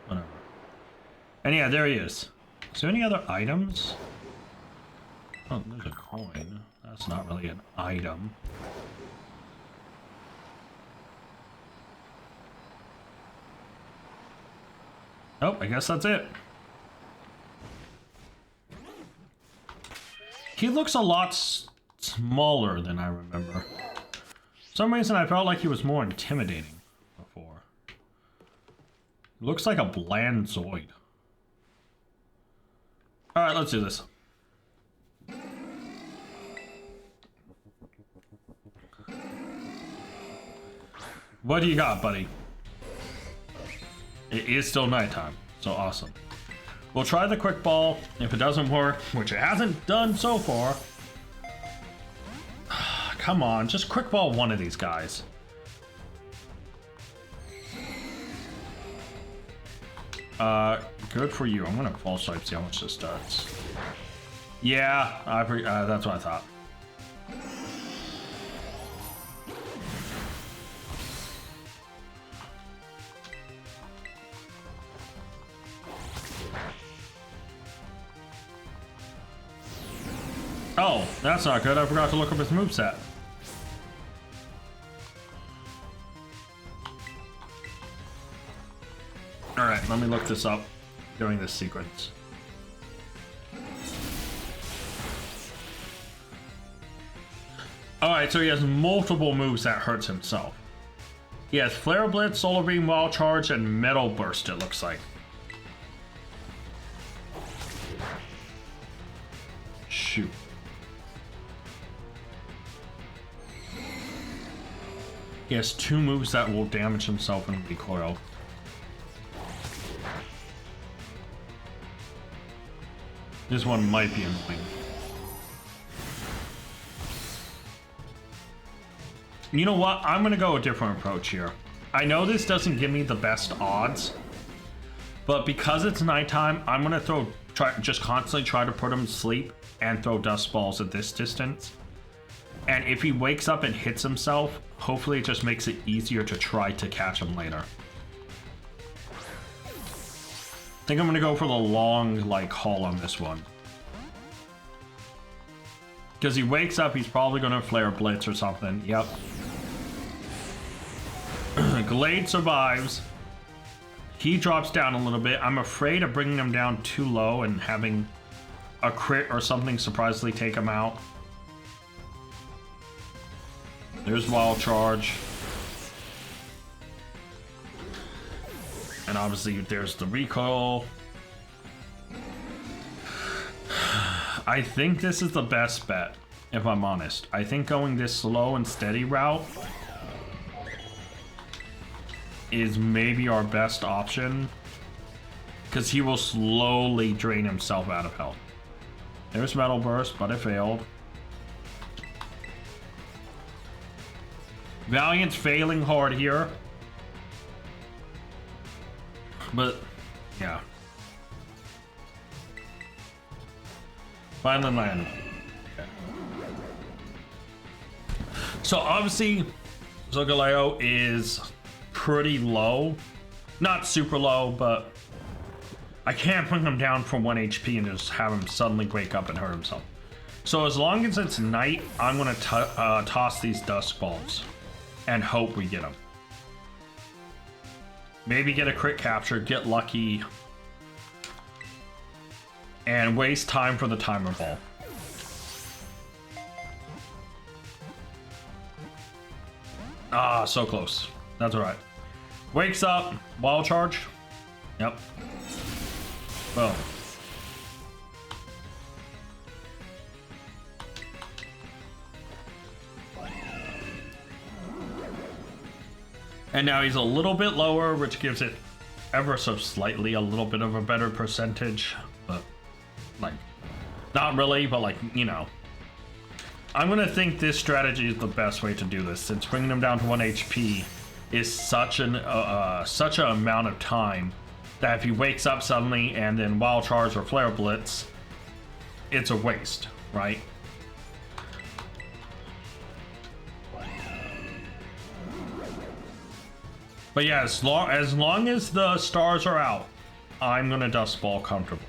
Whatever. And yeah, there he is. Is there any other items? Oh, there's a coin. That's not really an item. Oh, I guess that's it. He looks a lot smaller than I remember. For some reason I felt like he was more intimidating before. Looks like a bland Zoid. Alright, let's do this. What do you got, buddy? It is still nighttime, so awesome. We'll try the quick ball. If it doesn't work, which it hasn't done so far. Come on, just quick ball one of these guys. Good for you. I'm gonna false swipe, see how much this does. Yeah, that's what I thought. Oh, that's not good. I forgot to look up his moveset. Alright, let me look this up during this sequence. Alright, so he has multiple moves that hurts himself. He has Flare Blitz, Solar Beam, Wild Charge, and Metal Burst, it looks like. Shoot. He has two moves that will damage himself and recoil. This one might be annoying. You know what? I'm gonna go a different approach here. I know this doesn't give me the best odds, but because it's nighttime, I'm gonna just constantly try to put him to sleep and throw dust balls at this distance. And if he wakes up and hits himself, hopefully it just makes it easier to try to catch him later. I think I'm gonna go for the long, haul on this one. Because he wakes up, he's probably gonna Flare Blitz or something. Yep. Glade survives. He drops down a little bit. I'm afraid of bringing him down too low and having a crit or something surprisingly take him out. There's Wild Charge. And obviously there's the recoil. I think this is the best bet, if I'm honest. I think going this slow and steady route is maybe our best option, because he will slowly drain himself out of health. There's Metal Burst, but it failed. Valiant's failing hard here. But, yeah. Finally land. Okay. So obviously, Zogaleo is pretty low. Not super low, but I can't bring him down from 1 HP and just have him suddenly wake up and hurt himself. So as long as it's night, I'm going to toss these Dusk Balls and hope we get them. Maybe get a crit capture, get lucky, and waste time for the timer ball. Ah, so close. That's alright. Wakes up, wild charge. Yep. Boom. And now he's a little bit lower, which gives it ever so slightly a little bit of a better percentage. But, like, not really, but, like, you know. I'm going to think this strategy is the best way to do this, since bringing him down to 1 HP is such an amount of time that if he wakes up suddenly and then Wild Charge or Flare Blitz, it's a waste, right? But yeah, as long as the stars are out, I'm gonna Dust Ball comfortable.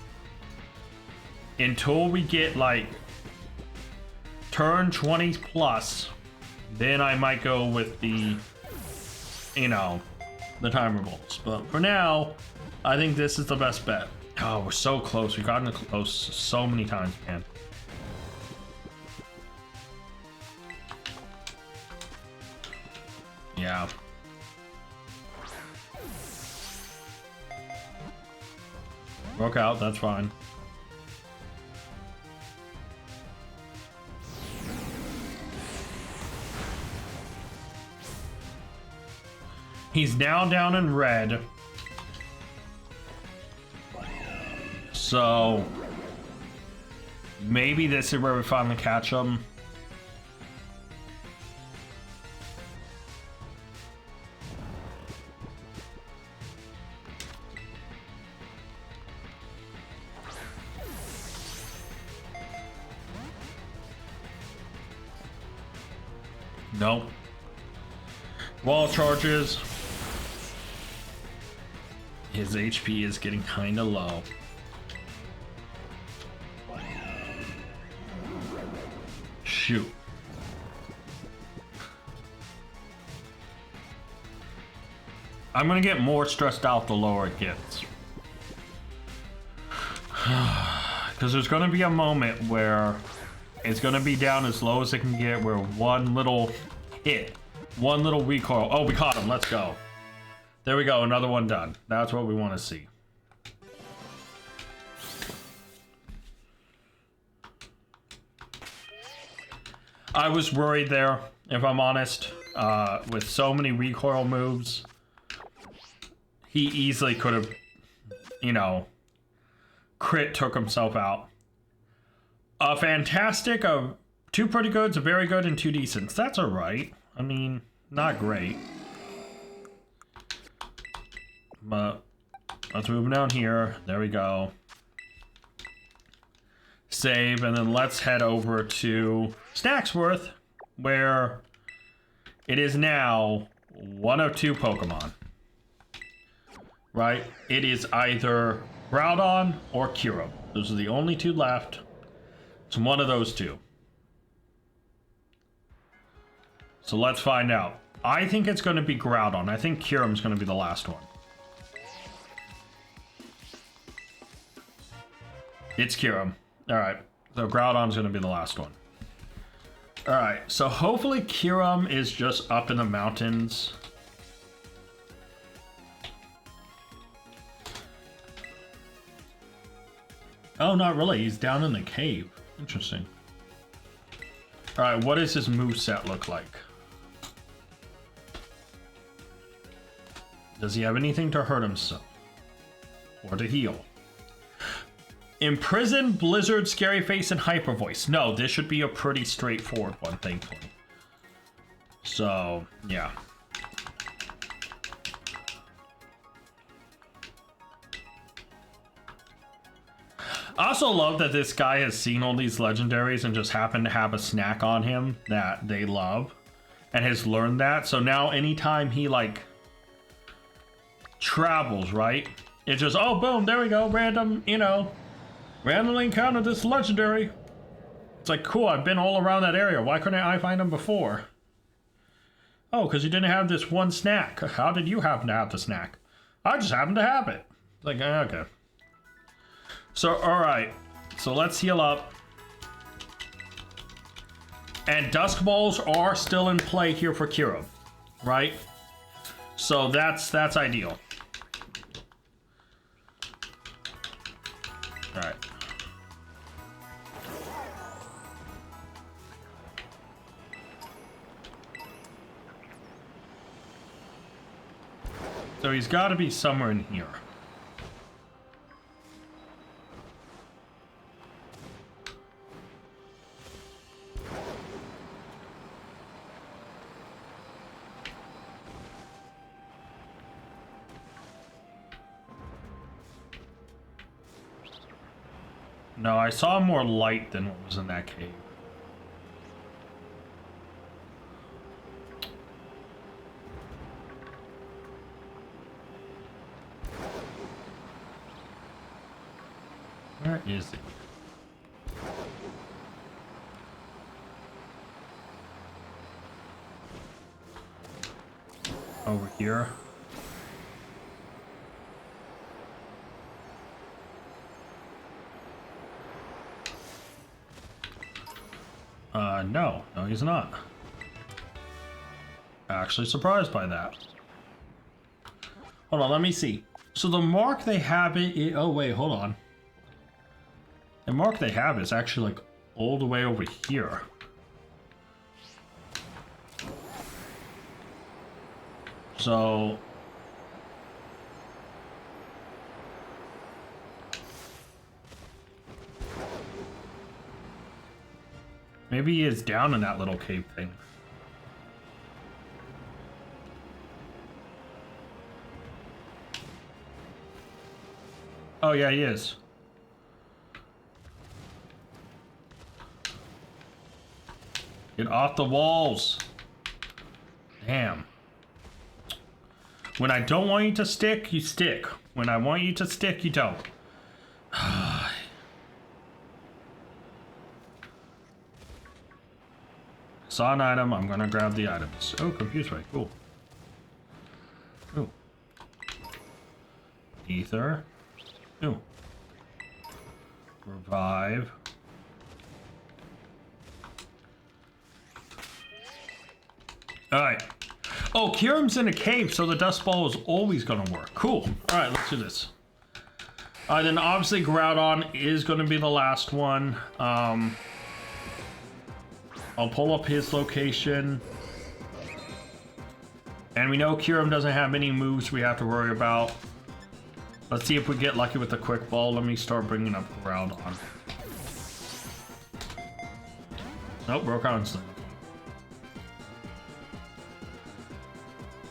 Until we get like turn 20 plus, then I might go with the, you know, the timer balls. But for now, I think this is the best bet. Oh, we're so close. We've gotten close so many times, man. Yeah. Broke out, that's fine. He's now down in red. So maybe this is where we finally catch him. Nope. Wall charges. His HP is getting kind of low. Shoot. I'm gonna get more stressed out the lower it gets. Because there's gonna be a moment where it's gonna be down as low as it can get, where one little hit, one little recoil. Oh, we caught him. Let's go. There we go. Another one done. That's what we want to see. I was worried there, if I'm honest. With so many recoil moves, he easily could have, you know, crit took himself out. A fantastic, two pretty goods, a very good, and two decents. That's alright. I mean, not great. But let's move down here. There we go. Save, and then let's head over to Snacksworth, where it is now one of two Pokemon. Right? It is either Groudon or Kyurem. Those are the only two left. It's one of those two. So let's find out. I think it's going to be Groudon. I think Kyurem's going to be the last one. It's Kyurem. Alright. So Groudon's going to be the last one. Alright. So hopefully Kyurem is just up in the mountains. Oh, not really. He's down in the cave. Interesting. Alright, what does his moveset look like? Does he have anything to hurt himself? Or to heal? Imprison, Blizzard, Scary Face, and Hyper Voice. No, this should be a pretty straightforward one, thankfully. So, yeah. I also love that this guy has seen all these legendaries and just happened to have a snack on him that they love and has learned that. So now anytime he like travels, right? It just, oh, boom, there we go. Random, you know, randomly encountered this legendary. It's like, cool, I've been all around that area. Why couldn't I find him before? Oh, because you didn't have this one snack. How did you happen to have the snack? I just happened to have it. It's like, okay. So, alright. So let's heal up. And Dusk Balls are still in play here for Kira, right? So that's ideal. Alright. So he's got to be somewhere in here. No, I saw more light than what was in that cave. Where is it? Over here. No, he's not. Actually surprised by that. Hold on, let me see. So the mark they have it, oh wait, hold on. The mark they have is actually like all the way over here. So maybe he is down in that little cave thing. Oh yeah, he is. Get off the walls. Damn. When I don't want you to stick, you stick. When I want you to stick, you don't. Saw an item, I'm gonna grab the items. Oh, confuse ray, cool. Ooh. Ether. Ooh. Revive. Alright. Oh, Kiram's in a cave, so the dust ball is always gonna work. Cool. Alright, let's do this. Alright, then obviously Groudon is gonna be the last one. I'll pull up his location. And we know Kiram doesn't have any moves we have to worry about. Let's see if we get lucky with the quick ball. Let me start bringing up Groudon. Nope, Groudon's not.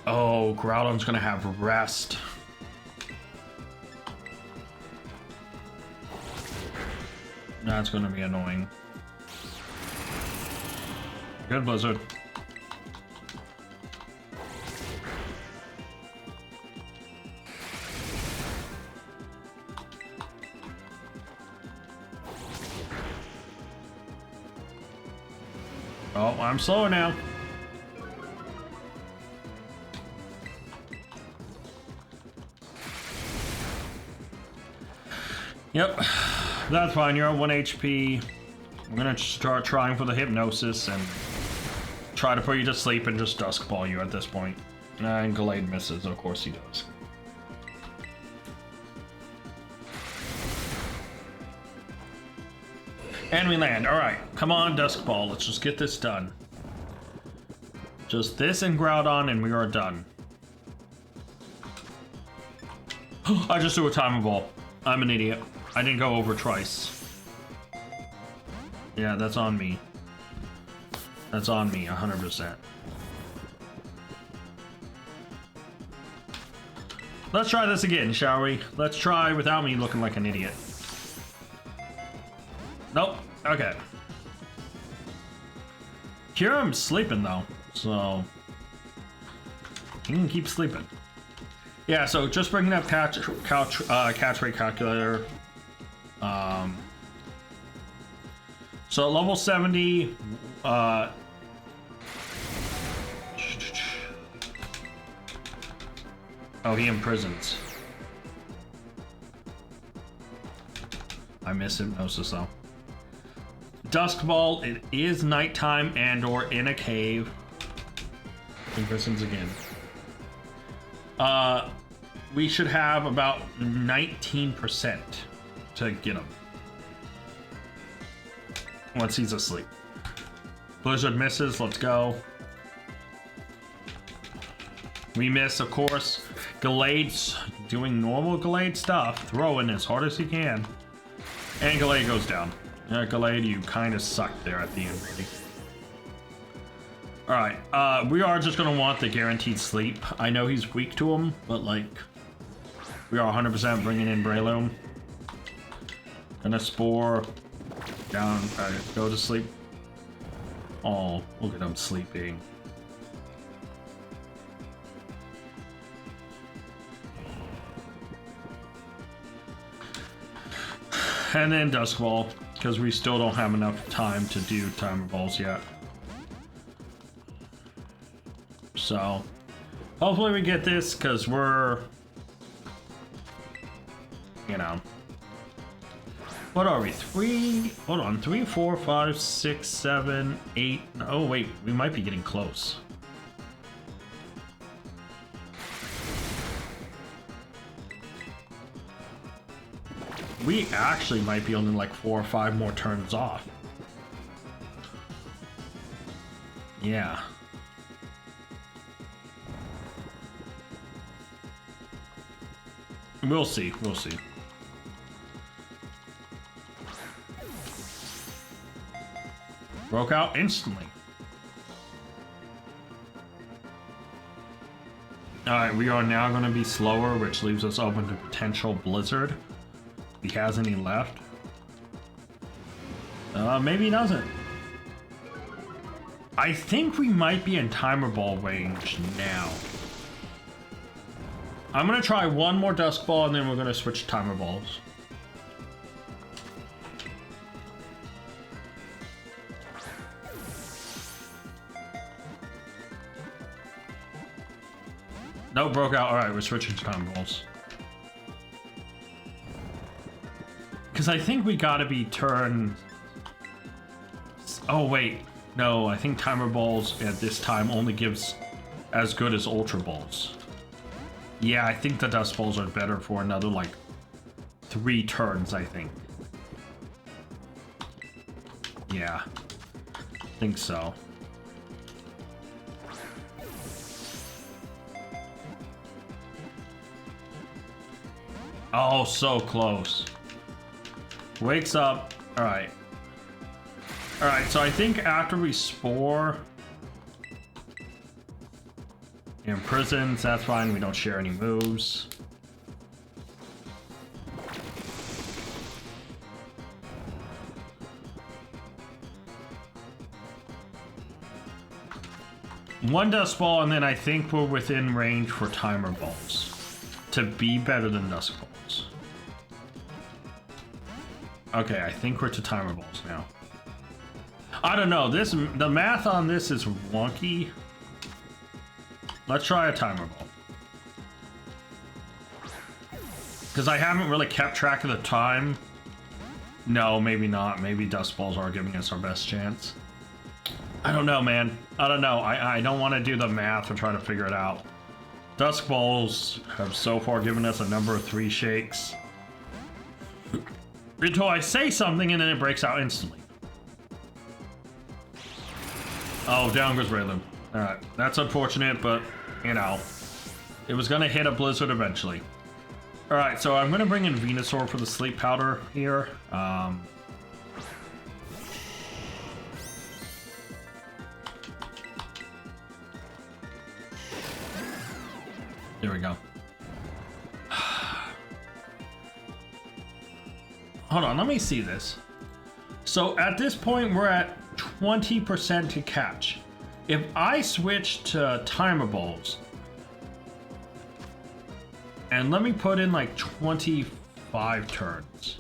Oh, Groudon's gonna have rest. That's gonna be annoying. Good, Blizzard. Oh, I'm slow now. Yep, that's fine. You're at 1 HP. I'm gonna start trying for the hypnosis and try to put you to sleep and just dusk ball you at this point. And Gallade misses, of course he does. And we land. Alright, come on, dusk ball. Let's just get this done. Just this and Groudon and we are done. I just threw a timer ball. I'm an idiot. I didn't go over twice. Yeah, that's on me. That's on me, 100%. Let's try this again, shall we? Let's try without me looking like an idiot. Nope. Okay. Kieran's sleeping though, so he can keep sleeping. Yeah, so just bringing up catch rate calculator. So at level 70, oh, he imprisons. I miss hypnosis though. Dusk Ball, it is nighttime and or in a cave. Imprisons again. We should have about 19% to get him. Once he's asleep. Blizzard misses, let's go. We miss, of course. Galade's doing normal Galade stuff, throwing as hard as he can. And Galade goes down. Galade, you kind of sucked there at the end, really. Alright, we are just going to want the guaranteed sleep. I know he's weak to him, but like, we are 100% bringing in Breloom. Gonna Spore. Down, go to sleep. Oh, look at him sleeping. And then Dusk Ball, because we still don't have enough time to do timer balls yet. So, hopefully we get this, because we're, you know, what are we? 3, hold on, 3, 4, 5, 6, 7, 8. Oh wait, we might be getting close. We actually might be only like 4 or 5 more turns off. Yeah. We'll see, we'll see. Broke out instantly. Alright, we are now going to be slower, which leaves us open to potential Blizzard. If he has any left. Maybe he doesn't. I think we might be in timer ball range now. I'm going to try one more Dusk Ball and then we're going to switch to timer balls. No, broke out. Alright, we're switching to timer balls. Because I think we gotta be turn... Oh, wait. No, I think timer balls at this time only gives as good as ultra balls. Yeah, I think the Dusk Balls are better for another, like, 3 turns, I think. Yeah. I think so. Oh, so close. Wakes up. Alright. Alright, so I think after we Spore... Imprisons, that's fine. We don't share any moves. One Dusk Ball, and then I think we're within range for timer balls. To be better than Dusk Balls. Okay, I think we're to timer balls now. I don't know, the math on this is wonky. Let's try a timer ball. Because I haven't really kept track of the time. No, maybe not. Maybe Dusk Balls are giving us our best chance. I don't know, man. I don't know. I don't want to do the math or try to figure it out. Dusk Balls have so far given us a number of 3 shakes. Until I say something and then it breaks out instantly. Oh, down goes Raylan. Alright, that's unfortunate, but, you know, it was gonna hit a Blizzard eventually. All right, so I'm gonna bring in Venusaur for the sleep powder here. There we go. Hold on, let me see this. So at this point, we're at 20% to catch. If I switch to timer balls, and let me put in like 25 turns.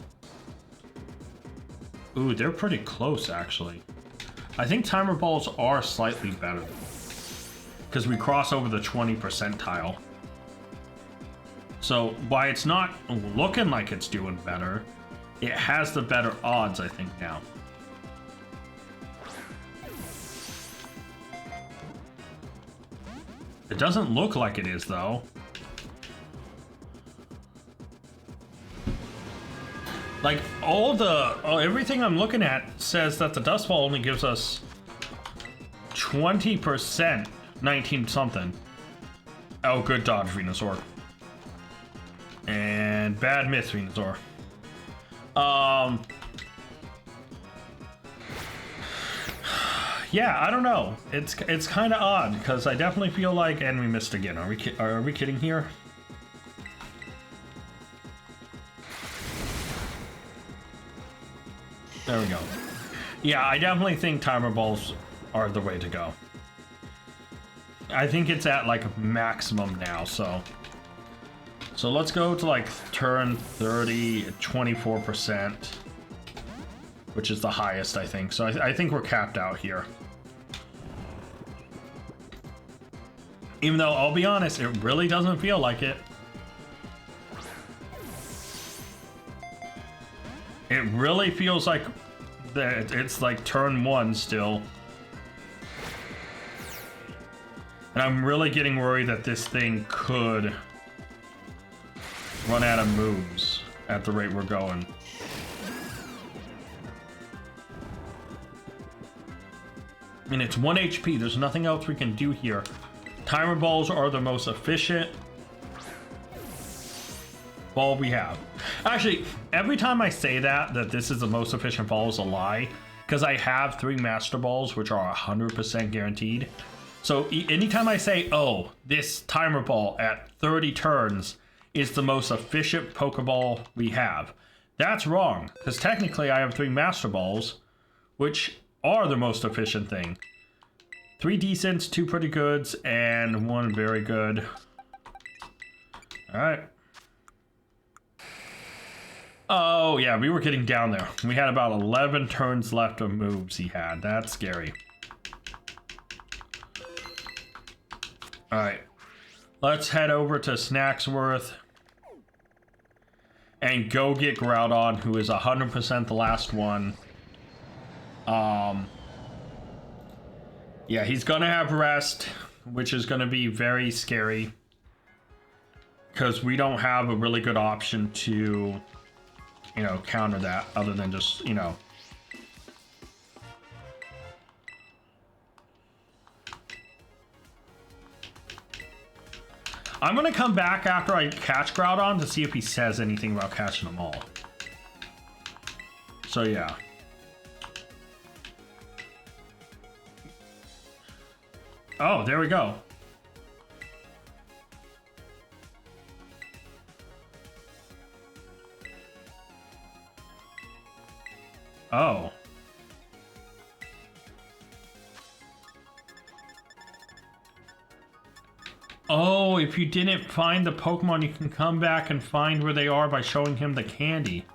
Ooh, they're pretty close actually. I think timer balls are slightly better because we cross over the 20 percentile. So while it's not looking like it's doing better, it has the better odds, I think, now. It doesn't look like it is, though. Like, everything I'm looking at says that the Dust Ball only gives us 20%, 19 something. Oh, good dodge, Venusaur. And bad miss, Venusaur. Yeah, I don't know. It's kind of odd because I definitely feel like, and we missed again. Are we kidding here? There we go. Yeah, I definitely think timer balls are the way to go. I think it's at like maximum now, so let's go to like turn 30, 24%, which is the highest, I think. So I think we're capped out here. Even though, I'll be honest, it really doesn't feel like it. It really feels like that it's like turn 1 still. And I'm really getting worried that this thing could run out of moves at the rate we're going. I mean, it's 1 HP. There's nothing else we can do here. Timer balls are the most efficient ball we have. Actually, every time I say that this is the most efficient ball is a lie, because I have 3 Master Balls, which are 100% guaranteed. So anytime I say, oh, this timer ball at 30 turns is the most efficient Pokeball we have, that's wrong, because technically I have 3 Master Balls, which are the most efficient thing. 3 decents, 2 pretty goods, and 1 very good. Alright. Oh, yeah, we were getting down there. We had about 11 turns left of moves he had. That's scary. Alright. Let's head over to Snacksworth and go get Groudon, who is 100% the last one. Yeah, he's gonna have rest, which is gonna be very scary, because we don't have a really good option to, you know, counter that other than just, you know. I'm gonna come back after I catch Groudon to see if he says anything about catching them all. So yeah. Oh, there we go. Oh. Oh, if you didn't find the Pokemon, you can come back and find where they are by showing him the candy.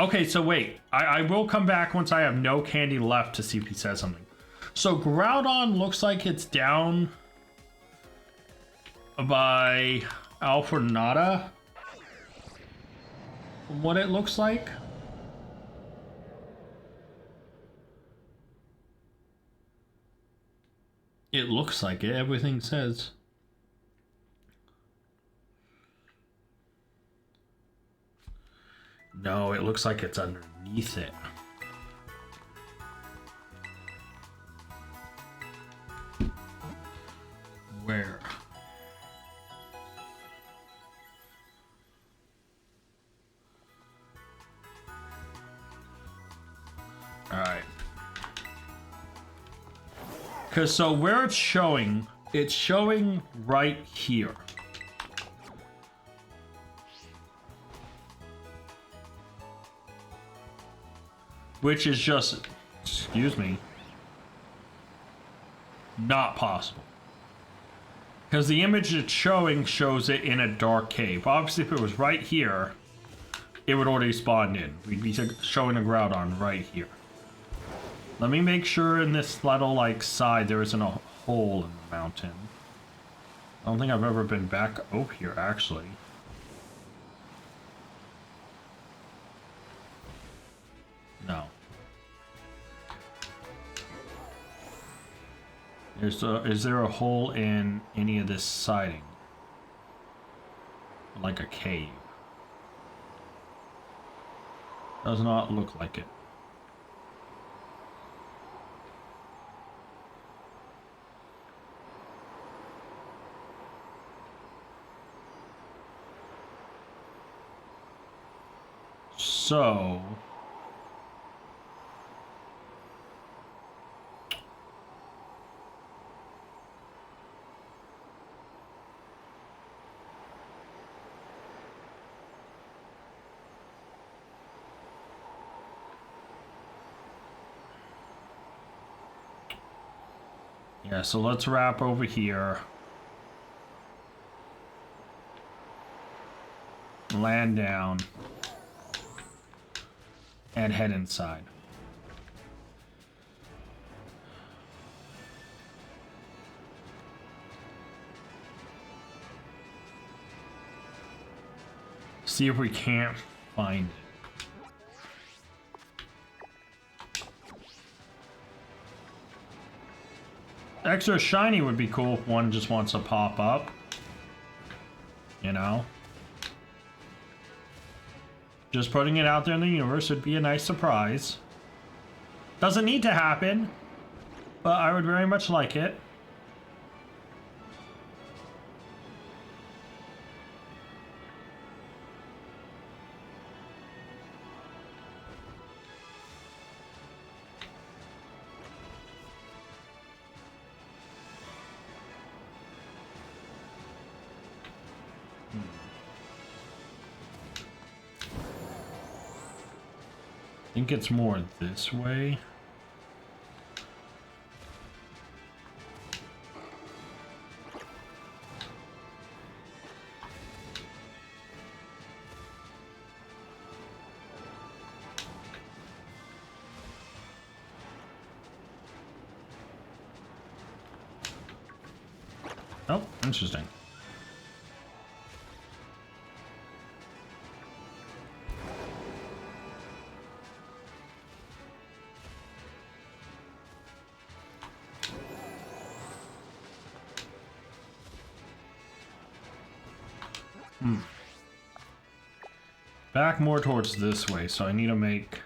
Okay, so wait. I will come back once I have no candy left to see if he says something. So Groudon looks like it's down by Alfornada, from what it looks like. It looks like it. Everything says. No, it looks like it's underneath it. Where? Alright. Because so where it's showing right here. Which is just, excuse me, not possible. Because the image it's showing shows it in a dark cave. Obviously, if it was right here, it would already spawned in. We'd be showing a Groudon right here. Let me make sure in this little, like, side there isn't a hole in the mountain. I don't think I've ever been back over here, actually. No. Is there a hole in any of this siding? Like a cave? Does not look like it. So... yeah, so let's wrap over here. Land down. And head inside. See if we can't find it. Extra shiny would be cool if one just wants to pop up. You know? Just putting it out there in the universe would be a nice surprise. Doesn't need to happen, but I would very much like it. I think it's more this way. Oh, interesting. Back more towards this way, so I need to make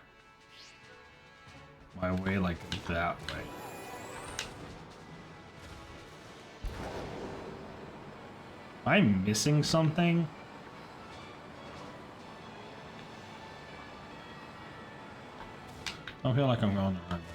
my way like that way. Am I missing something? I don't feel like I'm going the right way.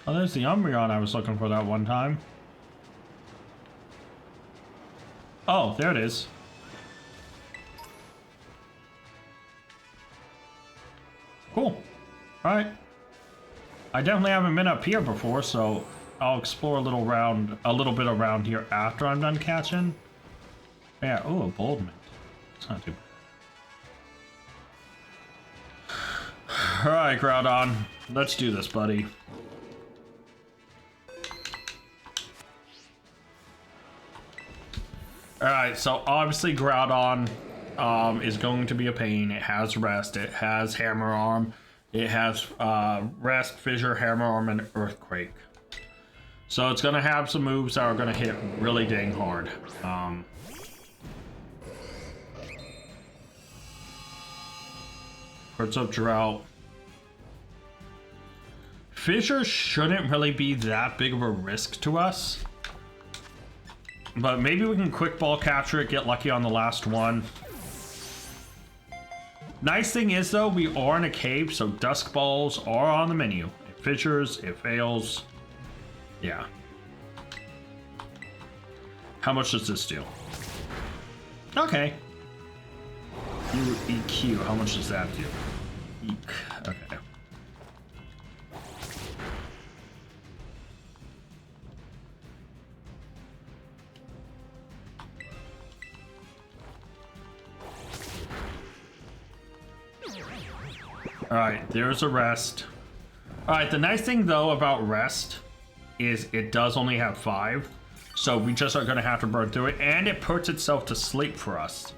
Oh, there's the Umbreon I was looking for that one time. Oh, there it is. Cool. Alright. I definitely haven't been up here before, so I'll explore a little bit around here after I'm done catching. Yeah, oh, a Boldman. It's not too bad. Alright, Groudon. Let's do this, buddy. Alright, so obviously Groudon is going to be a pain. It has rest, it has hammer arm, it has rest, fissure, hammer arm, and earthquake. So it's going to have some moves that are going to hit really dang hard. Puts up drought. Fissure shouldn't really be that big of a risk to us. But maybe we can quick ball capture it, get lucky on the last one. Nice thing is though, we are in a cave, so dusk balls are on the menu. It fissures, it fails. Yeah. How much does this do? Okay. EQ, how much does that do? Eek, okay. Alright, there's a rest. Alright, the nice thing though about rest is it does only have 5. So we just are going to have to burn through it. And it puts itself to sleep for us.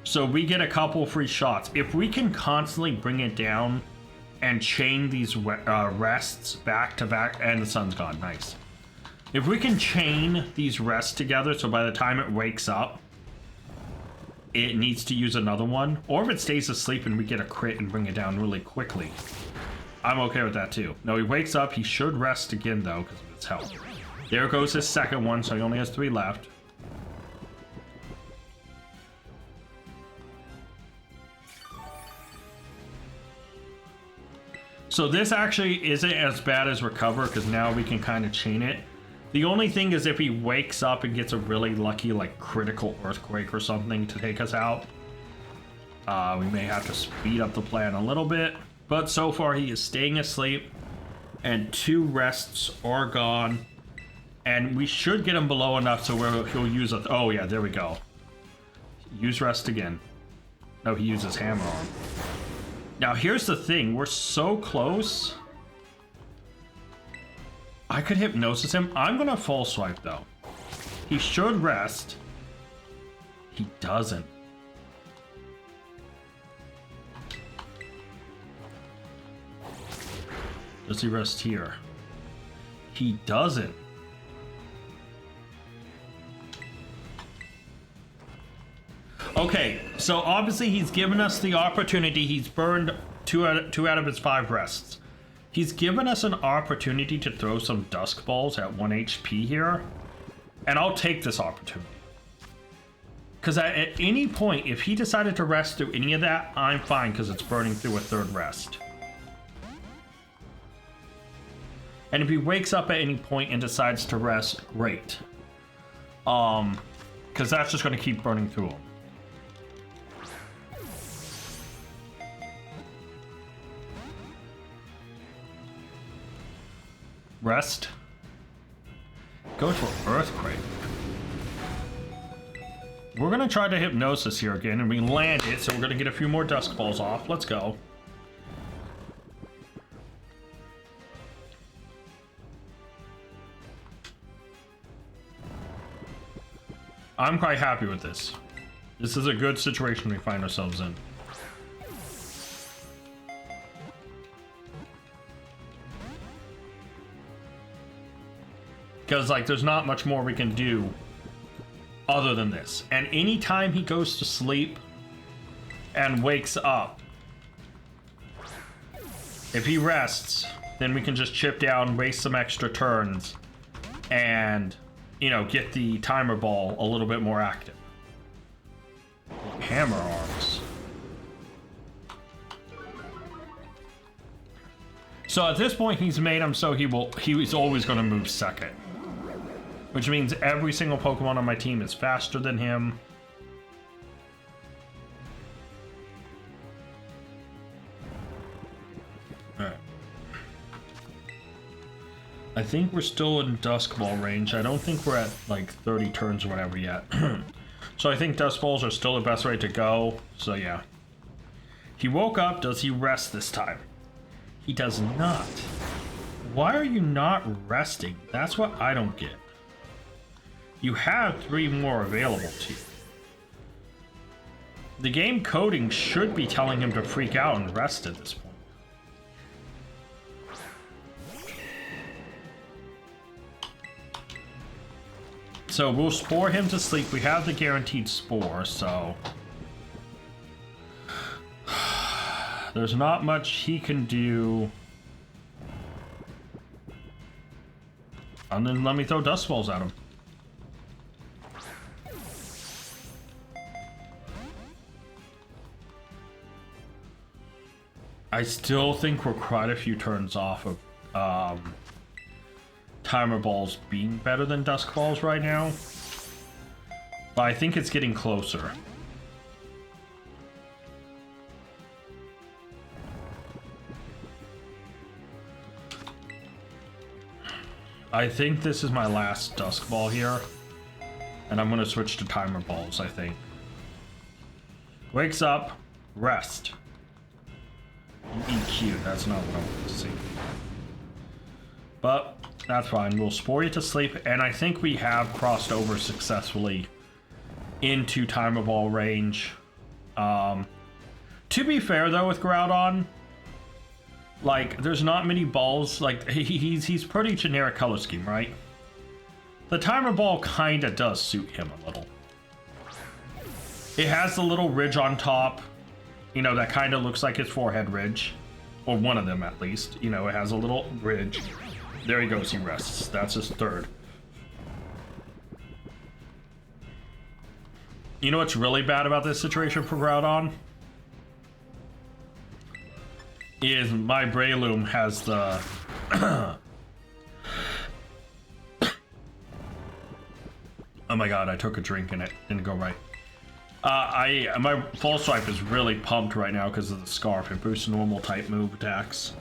So we get a couple free shots. If we can constantly bring it down and chain these rests back to back. And the sun's gone, nice. If we can chain these rests together so by the time it wakes up, it needs to use another one, or if it stays asleep and we get a crit and bring it down really quickly, I'm okay with that too. No, he wakes up, he should rest again though because of his health. There goes his second one, so he only has 3 left. So this actually isn't as bad as recover because now we can kind of chain it. The only thing is if he wakes up and gets a really lucky, like, critical earthquake or something to take us out, we may have to speed up the plan a little bit. But so far, he is staying asleep, and 2 rests are gone. And we should get him below enough so where he'll use a... Oh, yeah, there we go. Use rest again. No, he uses hammer arm. Now, here's the thing. We're so close... I could hypnosis him. I'm gonna full swipe though. He should rest. He doesn't. Does he rest here? He doesn't. Okay, so obviously he's given us the opportunity. He's burned two out of his 5 rests. He's given us an opportunity to throw some dusk balls at 1 HP here, and I'll take this opportunity. Because at any point, if he decided to rest through any of that, I'm fine because it's burning through a 3rd rest. And if he wakes up at any point and decides to rest, great. Because that's just going to keep burning through him. Rest. Go to an earthquake. We're gonna try to hypnosis here again, and we land it, so we're gonna get a few more dusk balls off. Let's go. I'm quite happy with this. This is a good situation we find ourselves in. Because, like, there's not much more we can do other than this. And anytime he goes to sleep and wakes up, if he rests, then we can just chip down, waste some extra turns, and, you know, get the timer ball a little bit more active. Hammer arms. So at this point, he's made him so he's always going to move second. Which means every single Pokemon on my team is faster than him. Alright. I think we're still in Dusk Ball range. I don't think we're at like 30 turns or whatever yet. So I think Dusk Balls are still the best way to go. So yeah. He woke up. Does he rest this time? He does not. Why are you not resting? That's what I don't get. you have 3 more available to you. The game coding should be telling him to freak out and rest at this point. So we'll spore him to sleep. We have the guaranteed spore, so there's not much he can do. And then let me throw dust balls at him. I still think we're quite a few turns off of timer balls being better than dusk balls right now, but I think it's getting closer. I think this is my last dusk ball here, and I'm gonna switch to timer balls. I think. Wakes up, rest. EQ, that's not what I want to see. But that's fine. We'll spore you to sleep, and I think we have crossed over successfully into timer ball range. To be fair though, with Groudon, like there's not many balls. Like he's pretty generic color scheme, right? The timer ball kind of does suit him a little. It has the little ridge on top. You know, that kind of looks like his forehead ridge. Or one of them, at least. You know, it has a little ridge. There he goes, he rests. That's his third. You know what's really bad about this situation for Groudon? Is my Breloom has the... Oh my god, I took a drink and it didn't go right. My full swipe is really pumped right now because of the scarf. It boosts normal type move attacks.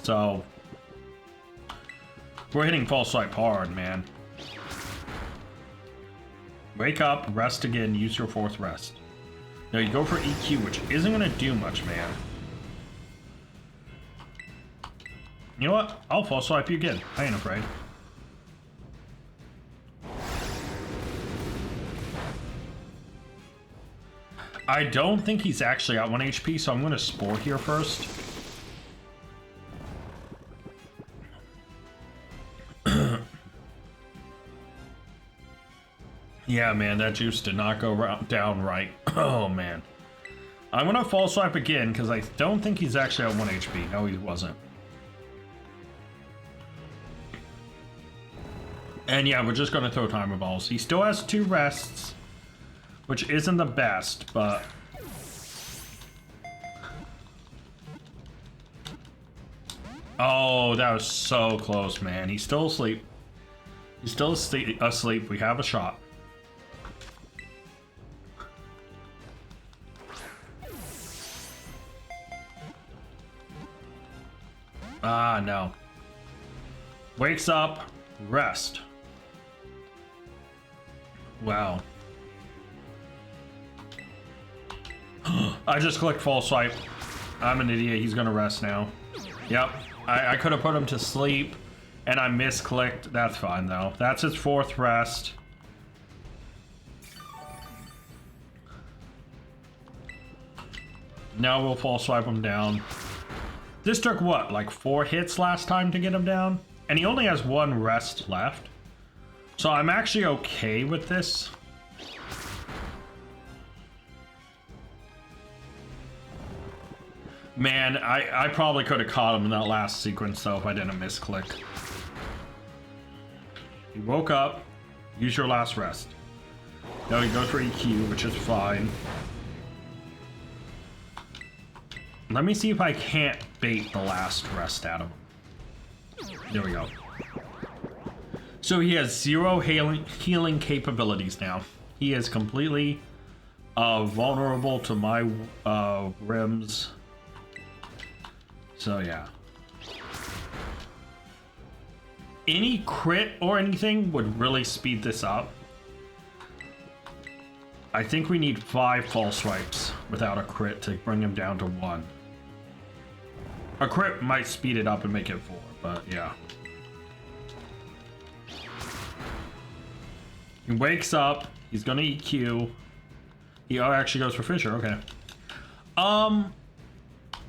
So we're hitting full swipe hard, man. Wake up, rest again, use your 4th rest. Now you go for EQ, which isn't gonna do much, man. You know what? I'll full swipe you again. I ain't afraid. I don't think he's actually at 1 HP, so I'm going to spore here first. Yeah, man, that juice did not go down right. Oh, man. I'm going to false swipe again, because I don't think he's actually at 1 HP. No, he wasn't. And yeah, we're just going to throw timer balls. He still has 2 rests. Which isn't the best, but... Oh, that was so close, man. He's still asleep. He's still asleep. We have a shot. Ah, no. Wakes up. Rest. Wow. I just clicked full swipe. I'm an idiot. He's gonna rest now. Yep. I could have put him to sleep and I misclicked. That's fine though. That's his 4th rest. Now we'll full swipe him down. This took what, like 4 hits last time to get him down? And he only has 1 rest left. So I'm actually okay with this. Man, I probably could have caught him in that last sequence though if I didn't misclick. You woke up, use your last rest. Now you go for EQ, which is fine. Let me see if I can't bait the last rest out of him. There we go. So he has 0 healing capabilities now. He is completely vulnerable to my rims. So yeah. Any crit or anything would really speed this up. I think we need 5 false swipes without a crit to bring him down to 1. A crit might speed it up and make it 4, but yeah. He wakes up. He's gonna EQ. He actually goes for Fissure. Okay.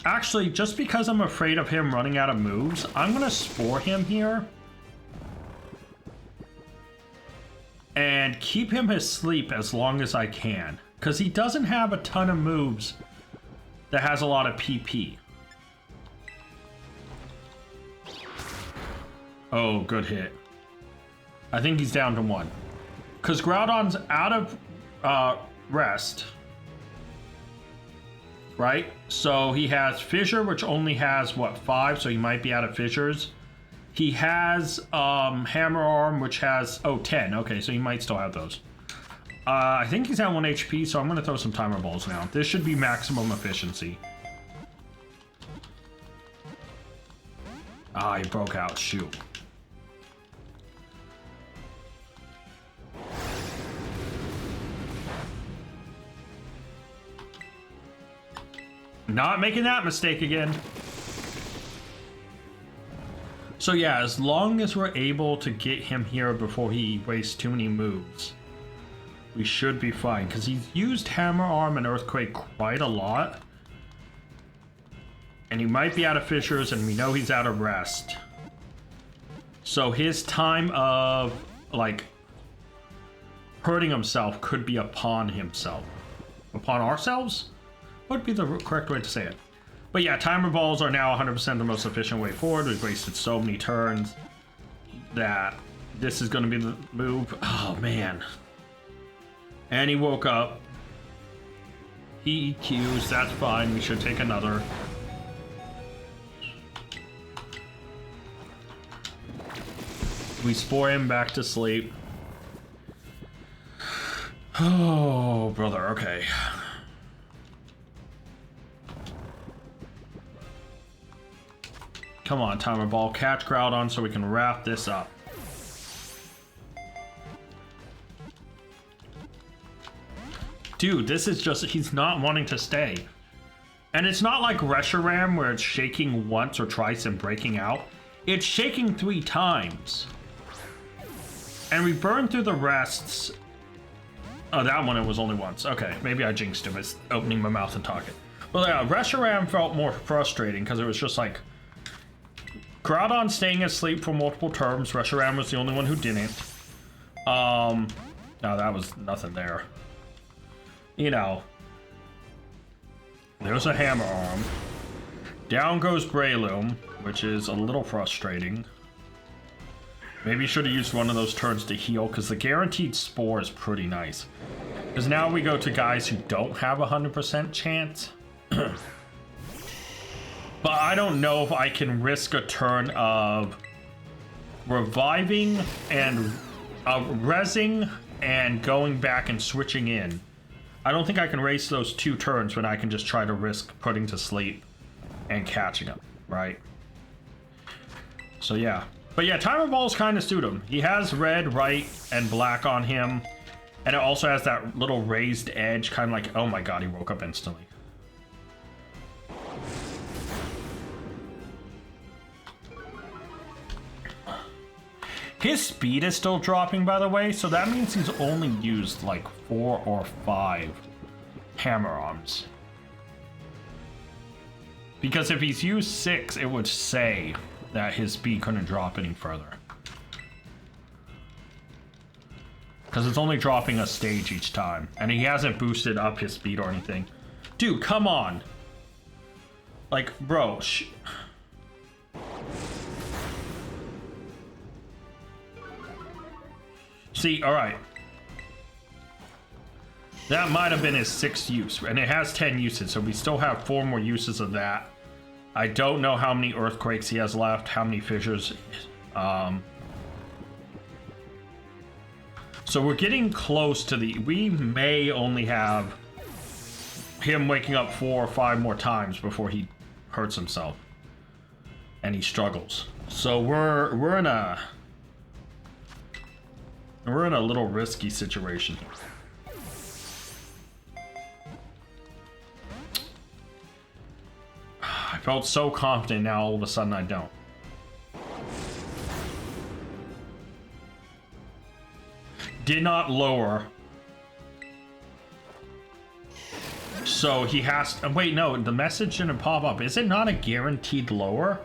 Actually, just because I'm afraid of him running out of moves, I'm gonna Spore him here. And keep him asleep as long as I can. Because he doesn't have a ton of moves that has a lot of PP. Oh, good hit. I think he's down to 1. Because Groudon's out of rest. Right? So he has Fissure, which only has, what, 5? So he might be out of Fissures. He has Hammer Arm, which has, 10. Okay, so he might still have those. I think he's at 1 HP, so I'm going to throw some Timer Balls now. This should be maximum efficiency. Ah, he broke out. Shoot. Not making that mistake again. So yeah, as long as we're able to get him here before he wastes too many moves, we should be fine. Because he's used Hammer Arm and Earthquake quite a lot. And he might be out of Fissures, and we know he's out of rest. So his time of, like, hurting himself could be upon himself. Upon ourselves? Would be the correct way to say it. But yeah, Timer Balls are now 100% the most efficient way forward. We've wasted so many turns that this is going to be the move. Oh, man. And he woke up. He EQs. That's fine. We should take another. We Spore him back to sleep. Oh, brother. Okay. Come on, Timer Ball. Catch Groudon so we can wrap this up. Dude, this is just... He's not wanting to stay. And it's not like Reshiram where it's shaking once or twice and breaking out. It's shaking 3 times. And we burned through the rests. Oh, that one it was only once. Okay, maybe I jinxed him. It's opening my mouth and talking. Well, yeah, Reshiram felt more frustrating because it was just like... Groudon staying asleep for multiple turns. Reshiram was the only one who didn't. No, that was nothing there. You know. There's a Hammer Arm. Down goes Breloom, which is a little frustrating. Maybe should have used one of those turns to heal, because the guaranteed Spore is pretty nice. Because now we go to guys who don't have a 100% chance. But I don't know if I can risk a turn of reviving and rezzing and going back and switching in. I don't think I can race those 2 turns when I can just try to risk putting to sleep and catching up, right? So yeah. But yeah, Timer Balls kind of suit him. He has red, white, and black on him. And it also has that little raised edge, kind of like, oh my god, he woke up instantly. His speed is still dropping, by the way, so that means he's only used like 4 or 5 Hammer Arms. Because if he's used 6, it would say that his speed couldn't drop any further. Because it's only dropping a stage each time, and he hasn't boosted up his speed or anything. Dude, come on! Like, bro, See, alright. That might have been his 6th use, and it has 10 uses, so we still have 4 more uses of that. I don't know how many Earthquakes he has left, how many Fissures. So we're getting close to the... We may only have him waking up 4 or 5 more times before he hurts himself. And he struggles. So we're in a... We're in a little risky situation here. I felt so confident, now all of a sudden I don't. did not lower. So he has to, wait, no, the message didn't pop up. Is it not a guaranteed lower?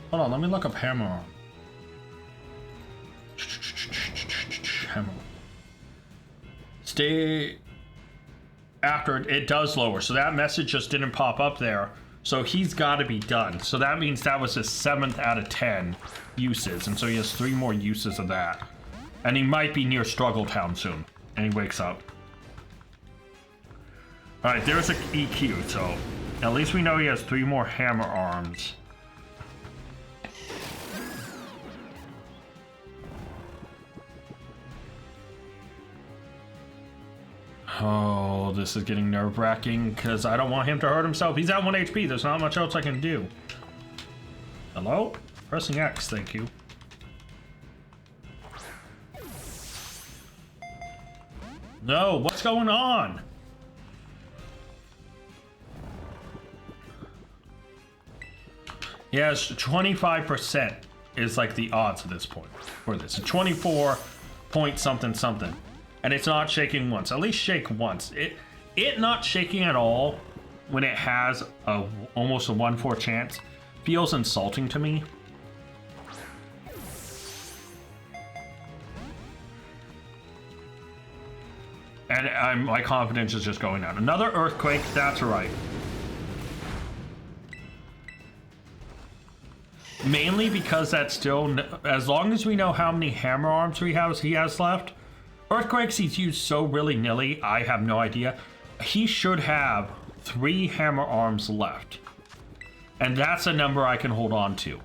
Hold on, let me look up hammer arm. Hammer. Stay after it does lower. So that message just didn't pop up there. So he's got to be done. So that means that was his 7th out of 10 uses. And so he has 3 more uses of that. And he might be near Struggle Town soon. And he wakes up. Alright, there's an EQ, so at least we know he has 3 more hammer arms. Oh, this is getting nerve-wracking because I don't want him to hurt himself. He's at 1 HP. There's not much else I can do. Hello? Pressing X, thank you. No, what's going on? Yes, 25% is like the odds at this point for this. 24 point something something. And it's not shaking once. At least shake once. It not shaking at all when it has almost a 1/4 chance feels insulting to me. And my confidence is just going down. Another earthquake, that's right. Mainly because that's still, as long as we know how many hammer arms he has left. Earthquakes he's used so willy-nilly, I have no idea. He should have 3 hammer arms left. And that's a number I can hold on to.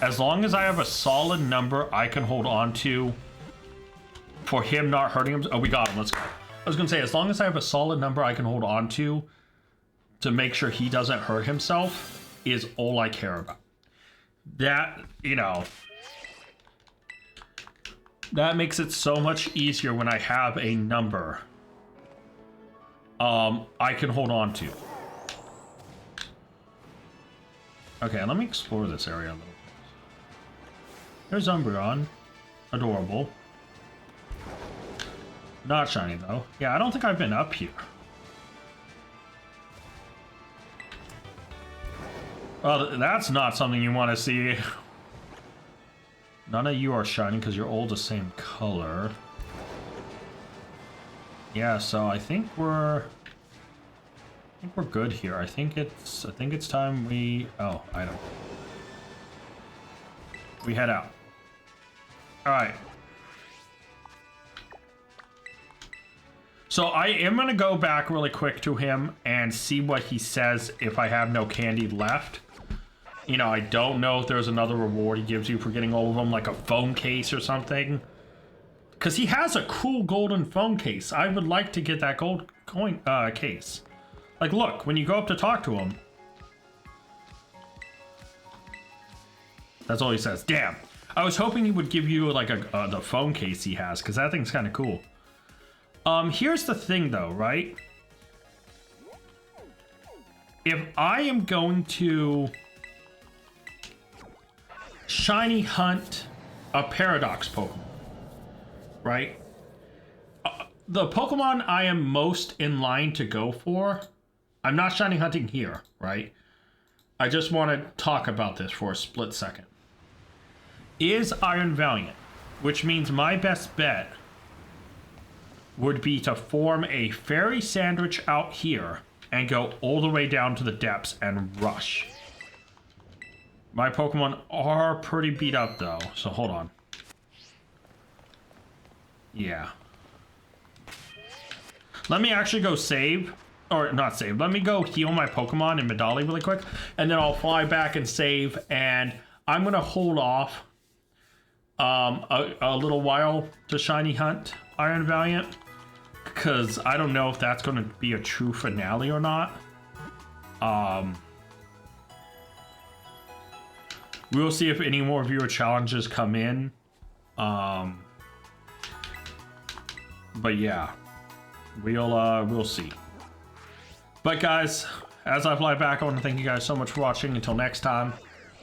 As long as I have a solid number I can hold on to for him not hurting him. Oh, we got him. Let's go. I was going to say, as long as I have a solid number I can hold on to make sure he doesn't hurt himself is all I care about. That, you know, that makes it so much easier when I have a number I can hold on to. Okay, let me explore this area a little bit. There's Umbreon. Adorable. Not shiny, though. Yeah, I don't think I've been up here. Well, that's not something you want to see. None of you are shining because you're all the same color. Yeah, so I think we're good here. I think it's time we item. We head out. Alright. So I am gonna go back really quick to him and see what he says if I have no candy left. You know, I don't know if there's another reward he gives you for getting all of them, like a phone case or something. Because he has a cool golden phone case. I would like to get that gold coin case. Like, look, when you go up to talk to him. That's all he says. Damn. I was hoping he would give you, like, the phone case he has, because that thing's kind of cool. Here's the thing, though, right? If I am going to shiny hunt a Paradox Pokemon, right? The Pokemon I am most in line to go for, I'm not shiny hunting here, right? I just want to talk about this for a split second. Is Iron Valiant, which means my best bet would be to form a fairy sandwich out here and go all the way down to the depths and rush. My Pokemon are pretty beat up though, so hold on. Yeah. Let me actually go save, or not save, let me go heal my Pokemon in Medali really quick, and then I'll fly back and save, and I'm gonna hold off a little while to shiny hunt Iron Valiant, because I don't know if that's gonna be a true finale or not. We'll see if any more viewer challenges come in. But yeah, we'll see. But guys, as I fly back, I want to thank you guys so much for watching. Until next time,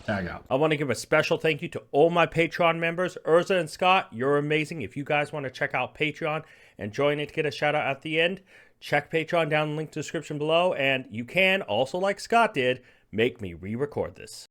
thank you. tag out. I want to give a special thank you to all my Patreon members. Urza and Scott, you're amazing. If you guys want to check out Patreon and join it to get a shout out at the end, check Patreon down in the link description below. And you can, also like Scott did, make me re-record this.